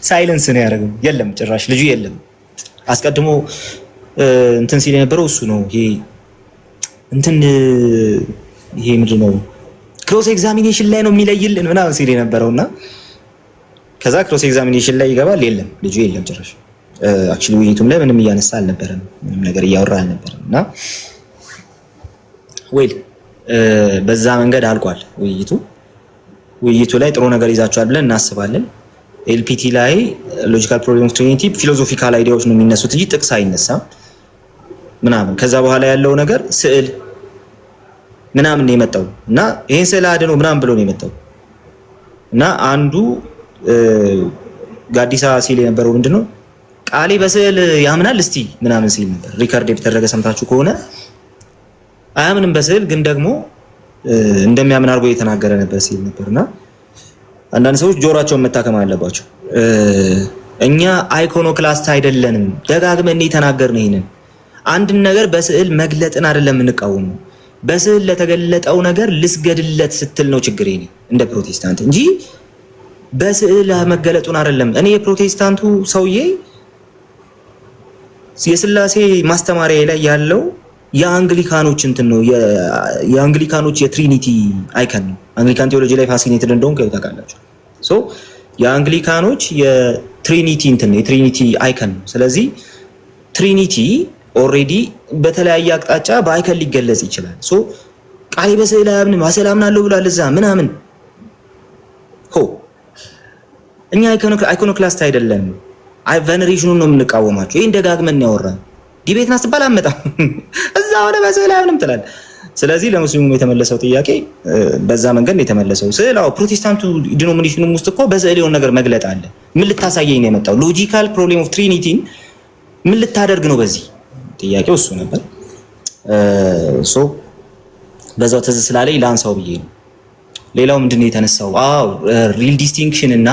ሳይለንስ ነው ያደረገው። የለም ጭራሽ ልጁ የለም። አስቀድሞ እንትን ሲል የነበረው እሱ ነው። ይሄ ምንድነው ክሮስ ኤግዛሚኔሽን ላይ ነው የሚለይልን ምናምን ሲል የነበረውና ከዛ ክሮስ ኤግዛሚኔሽን ላይ ይገባል። የለም ልጁ የለም ጭራሽ። አክቹሊ ውይይቱም ላይ ምንም እያነሳ አልነበረም፣ ምንም ነገር እያወራ አልነበረም። እና በዛ መንገድ አልቋል ውይይቱ ላይ ጥሩ ነገር ይዛችኋል ብለን እናስባለን። ኤልፒቲ ላይ ሎጂካል ፕሮብሌም ኦፍ ትሪኒቲ ፊሎሶፊካል አይዲያዎች ነው የሚነሱት እንጂ ጥቅስ አይነሳም ምናምን። ከዛ በኋላ ያለው ነገር ስዕል ምናምን ነው የመጣው እና ይሄን ስዕል አድነው ምናምን ብሎ ነው የመጣው እና አንዱ ጋዲሳ ሲል የነበረው ምንድነው ቃሌ በስዕል ያምናል እስቲ ምናምን ሲል ነበር። ሪካርድ የተደረገ ሰምታችሁ ከሆነ አያምንም በስዕል ግን ደግሞ እንደሚያምን አድርጎ የተናገረ ነበር ሲል ነበርና አንዳንድ ሰዎች ጆሮአቸውን መታከም አለባቸው። እኛ አይኮኖክላስት አይደለንም፣ ደጋግመን የተናገርነው ይሄንን አንድን ነገር በስዕል መግለጥን አይደለም የምንቃወመው። በስዕል ለተገለጠው ነገር ልስገድለት ስትል ነው ችግሬ እንደ ፕሮቴስታንት እንጂ በስዕል መገለጡን አይደለም። እኔ የፕሮቴስታንቱ ሰውዬ የስላሴ ማስተማሪያ ላይ ያለው የአንግሊካኖች እንትን ነው የአንግሊካኖች የትሪኒቲ አይከን ነው። አንግሊካን ቴዎሎጂ ላይ ፋሲኔትድ እንደሆንኩ ታውቃላችሁ። ሶ የአንግሊካኖች የትሪኒቲ እንትን ነው የትሪኒቲ አይከን ነው። ስለዚህ ትሪኒቲ ኦልሬዲ በተለያየ አቅጣጫ በአይከን ሊገለጽ ይችላል። ሶ ቃሌ በስዕል አያምንም በስዕል አምናለሁ ብሏል እዛ ምናምን እኛ አይኮኖክላስት አይደለም። ቬነሬሽኑን ነው የምንቃወማቸው። ይሄን ደጋግመን ያወራን ዲቤት ናስባል አመጣም እዛ ወደ በስዕል አያምንም ትላል። ስለዚህ ለሙስሊሙ የተመለሰው ጥያቄ በዛ መንገድ ነው የተመለሰው። ስዕላው ፕሮቴስታንቱ ዲኖሚኔሽኑም ውስጥ እኮ በስዕል የሆነ ነገር መግለጥ አለ። ምን ልታሳየኝ ነው የመጣው? ሎጂካል ፕሮብሌም ኦፍ ትሪኒቲን ምን ልታደርግ ነው? በዚህ ጥያቄው እሱ ነበር። ሶ በዛው ትዝ ስላለኝ ላንሳው ብዬ ነው። ሌላው ምንድነው የተነሳው? ሪል ዲስቲንክሽን እና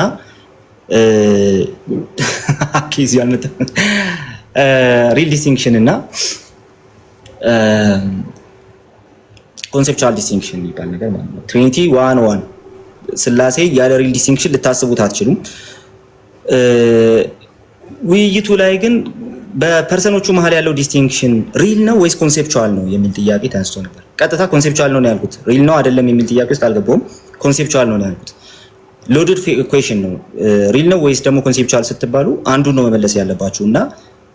ሪል ዲስቲንክሽን እና ኮንሴፕቹዋል ዲስቲንክሽን የሚባል ነገር ማለት ነው። ትሪኒቲ ዋን ስላሴ ያለ ሪል ዲስቲንክሽን ልታስቡት አትችሉም። ውይይቱ ላይ ግን በፐርሰኖቹ መሀል ያለው ዲስቲንክሽን ሪል ነው ወይስ ኮንሴፕቹዋል ነው የሚል ጥያቄ ተነስቶ ነበር። ቀጥታ ኮንሴፕቹዋል ነው ያልኩት። ሪል ነው አይደለም የሚል ጥያቄ ውስጥ አልገባሁም። ኮንሴፕቹዋል ነው ያልኩት። ሎድድ ኢኩዌሽን ነው። ሪል ነው ወይስ ደግሞ ኮንሴፕቹዋል ስትባሉ አንዱን ነው መመለስ ያለባችሁ እና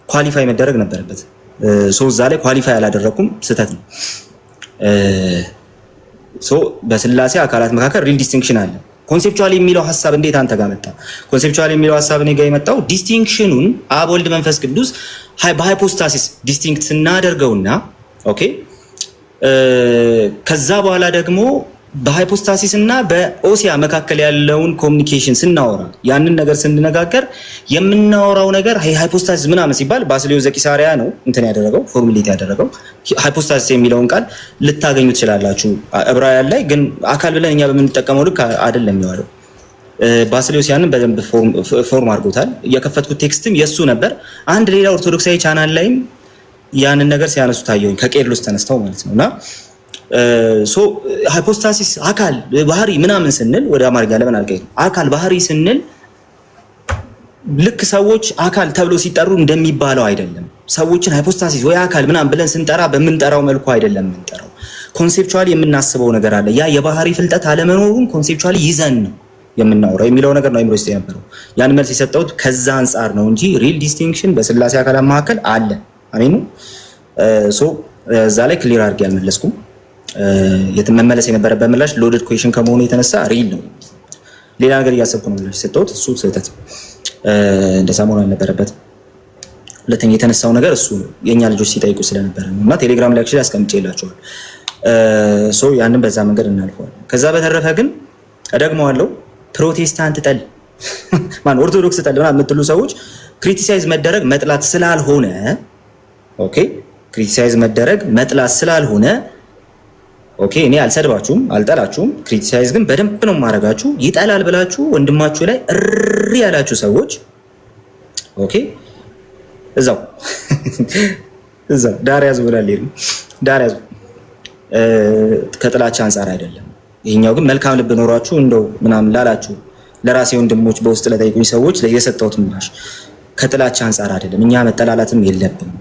ኳሊፋይ መደረግ ነበረበት። ሶ እዛ ላይ ኳሊፋይ አላደረኩም፣ ስህተት ነው። ሶ በስላሴ አካላት መካከል ሪል ዲስቲንክሽን አለ። ኮንሴፕቹዋል የሚለው ሐሳብ እንዴት አንተ ጋር መጣ? ኮንሴፕቹዋል የሚለው ሐሳብ እኔ ጋር የመጣው ዲስቲንክሽኑን አብ ወልድ መንፈስ ቅዱስ በሃይፖስታሲስ ዲስቲንክት ስናደርገውና ኦኬ ከዛ በኋላ ደግሞ በሃይፖስታሲስ እና በኦሲያ መካከል ያለውን ኮሚኒኬሽን ስናወራ ያንን ነገር ስንነጋገር የምናወራው ነገር ሃይፖስታሲስ ምናምን ሲባል ባስልዮስ ዘቂሳርያ ነው እንትን ያደረገው ፎርሙሌት ያደረገው። ሃይፖስታሲስ የሚለውን ቃል ልታገኙ ትችላላችሁ ዕብራውያን ላይ፣ ግን አካል ብለን እኛ በምንጠቀመው ልክ አይደለም የሚዋለው። ባስልዮስ ያንን በደንብ ፎርም አድርጎታል። የከፈትኩት ቴክስትም የሱ ነበር። አንድ ሌላ ኦርቶዶክሳዊ ቻናል ላይም ያንን ነገር ሲያነሱ ታየውኝ ከቄርሎስ ተነስተው ማለት ነውና ሶ ሃይፖስታሲስ አካል ባህሪ ምናምን ስንል ወደ አማርኛ ለምን አልቀይርም? አካል ባህሪ ስንል ልክ ሰዎች አካል ተብሎ ሲጠሩ እንደሚባለው አይደለም። ሰዎችን ሃይፖስታሲስ ወይ አካል ምናምን ብለን ስንጠራ በምንጠራው መልኩ አይደለም የምንጠራው። ኮንሴፕቹዋሊ የምናስበው ነገር አለ። ያ የባህሪ ፍልጠት አለመኖሩን ኮንሴፕቹዋሊ ይዘን ነው የምናወራው የሚለው ነገር ነው አይምሮ ውስጥ የነበረው። ያን መልስ የሰጠሁት ከዛ አንጻር ነው እንጂ ሪል ዲስቲንክሽን በስላሴ አካላት መካከል አለ። አሜኑ። ሶ እዛ ላይ ክሊር አድርጌ አልመለስኩም። መመለስ የነበረበት ምላሽ ሎድድ ኩዌሽን ከመሆኑ የተነሳ ሪል ነው። ሌላ ነገር እያሰብኩ ነው ምላሽ ሰጠሁት። እሱ ስህተት እንደ ሰሞኑ አልነበረበትም። ሁለተኛ የተነሳው ነገር እሱ ነው የእኛ ልጆች ሲጠይቁ ስለነበረ ነው እና ቴሌግራም ላይ አክቹዋሊ አስቀምጬላቸዋል። ሶ ያንን በዛ መንገድ እናልፈዋለን። ከዛ በተረፈ ግን እደግመዋለሁ፣ ፕሮቴስታንት ጠል ኦርቶዶክስ ጠል ምናምን የምትሉ ሰዎች ክሪቲሳይዝ መደረግ መጥላት ስላልሆነ ኦኬ፣ ክሪቲሳይዝ መደረግ መጥላት ስላልሆነ ኦኬ፣ እኔ አልሰድባችሁም፣ አልጠላችሁም። ክሪቲሳይዝ ግን በደንብ ነው ማረጋችሁ። ይጠላል ብላችሁ ወንድማችሁ ላይ እሪ ያላችሁ ሰዎች ኦኬ፣ እዛው ዳር ያዙ ብላል። ዳር ያዙ ከጥላቻ አንጻር አይደለም። ይሄኛው ግን መልካም ልብ ኖሯችሁ እንደው ምናምን ላላችሁ ለራሴ ወንድሞች በውስጥ ለጠይቁኝ ሰዎች የሰጠሁት ምላሽ ከጥላቻ አንጻር አይደለም። እኛ መጠላላትም የለብንም።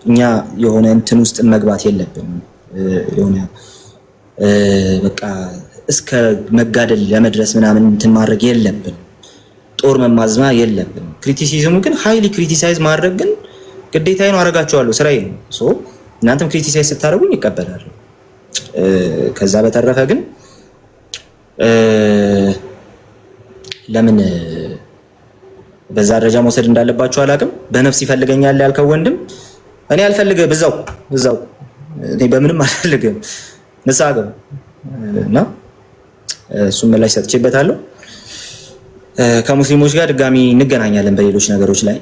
እኛ የሆነ እንትን ውስጥ መግባት የለብንም። የሆነ በቃ እስከ መጋደል ለመድረስ ምናምን እንትን ማድረግ የለብንም። ጦር መማዝማ የለብንም። ክሪቲሲዝሙ ግን ሃይሊ ክሪቲሳይዝ ማድረግ ግን ግዴታዬ ነው፣ አደርጋቸዋለሁ፣ ስራዬ ነው። ሶ እናንተም ክሪቲሳይዝ ስታደርጉኝ ይቀበላሉ። ከዛ በተረፈ ግን ለምን በዛ ደረጃ መውሰድ እንዳለባቸው አላውቅም። በነፍስ ይፈልገኛል ያልከው ወንድም እኔ አልፈልግም፣ እዛው እኔ በምንም አልፈልግም፣ ንስሐ ገባ እና እሱን ምላሽ ሰጥቼበታለሁ። ከሙስሊሞች ጋር ድጋሚ እንገናኛለን በሌሎች ነገሮች ላይ።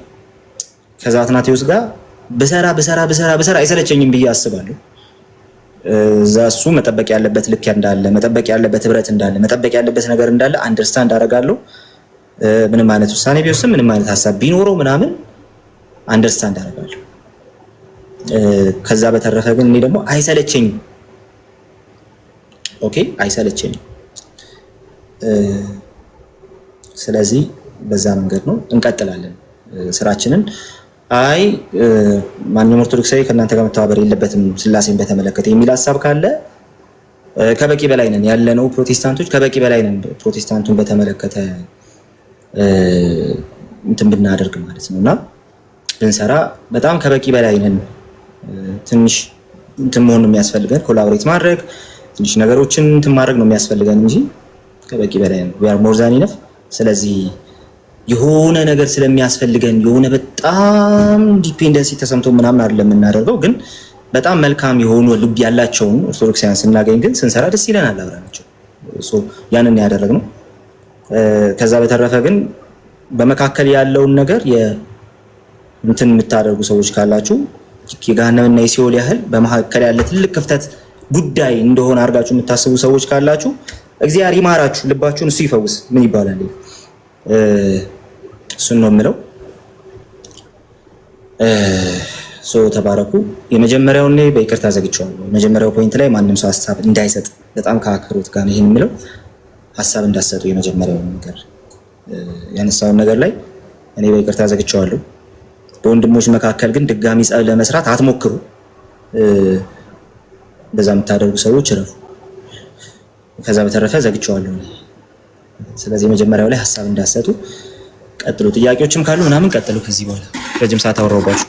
ከዛ አትናቴዎስ ጋር ብሰራ አይሰለቸኝም ብዬ አስባለሁ። እዛ እሱ መጠበቅ ያለበት ልክ እንዳለ፣ መጠበቅ ያለበት ህብረት እንዳለ፣ መጠበቅ ያለበት ነገር እንዳለ አንደርስታንድ አደርጋለሁ። ምንም አይነት ውሳኔ ቢወስን፣ ምንም አይነት ሀሳብ ቢኖረው ምናምን አንደርስታንድ አደርጋለሁ። ከዛ በተረፈ ግን እኔ ደግሞ አይሰለቸኝም። ኦኬ፣ አይሰለቸኝም። ስለዚህ በዛ መንገድ ነው እንቀጥላለን ስራችንን። አይ ማንኛውም ኦርቶዶክሳዊ ከእናንተ ጋር መተባበር የለበትም ስላሴን በተመለከተ የሚል ሀሳብ ካለ ከበቂ በላይ ነን ያለነው ፕሮቴስታንቶች፣ ከበቂ በላይ ነን ፕሮቴስታንቱን በተመለከተ እንትን ብናደርግ ማለት ነው እና ብንሰራ በጣም ከበቂ በላይ ነን። ትንሽ እንትን መሆን ነው የሚያስፈልገን፣ ኮላቦሬት ማድረግ፣ ትንሽ ነገሮችን እንትን ማድረግ ነው የሚያስፈልገን እንጂ ከበቂ በላይ ነን። we are more than enough። ስለዚህ የሆነ ነገር ስለሚያስፈልገን የሆነ በጣም ዲፔንደንሲ ተሰምቶ ምናምን አይደለም የምናደርገው፣ ግን በጣም መልካም የሆኑ ልብ ያላቸውን ኦርቶዶክሳውያን ስናገኝ ግን ስንሰራ ደስ ይለናል አብረናቸው። ያንን ያደረግነው። ከዛ በተረፈ ግን በመካከል ያለውን ነገር እንትን የምታደርጉ ሰዎች ካላችሁ የገሃነምና የሲኦል ያህል በመካከል ያለ ትልቅ ክፍተት ጉዳይ እንደሆነ አድርጋችሁ የምታስቡ ሰዎች ካላችሁ እግዚአብሔር ይማራችሁ፣ ልባችሁን እሱ ይፈውስ። ምን ይባላል? እሱን ነው የምለው። ተባረኩ። የመጀመሪያውን ላይ በይቅርታ ዘግቼዋለሁ። የመጀመሪያው ፖይንት ላይ ማንም ሰው ሀሳብ እንዳይሰጥ በጣም ከአክብሮት ጋር ነው ይሄን የምለው። ሀሳብ እንዳሰጡ የመጀመሪያው ነገር ያነሳውን ነገር ላይ እኔ በይቅርታ ዘግቼዋለሁ። በወንድሞች መካከል ግን ድጋሚ ጸብ ለመስራት አትሞክሩ። እንደዛ የምታደርጉ ሰዎች እረፉ። ከዛ በተረፈ ዘግቼዋለሁ። ስለዚህ መጀመሪያው ላይ ሀሳብ እንዳሰጡ ቀጥሉ። ጥያቄዎችም ካሉ ምናምን ቀጥሉ። ከዚህ በኋላ ረጅም ሰዓት አወራሁባችሁ።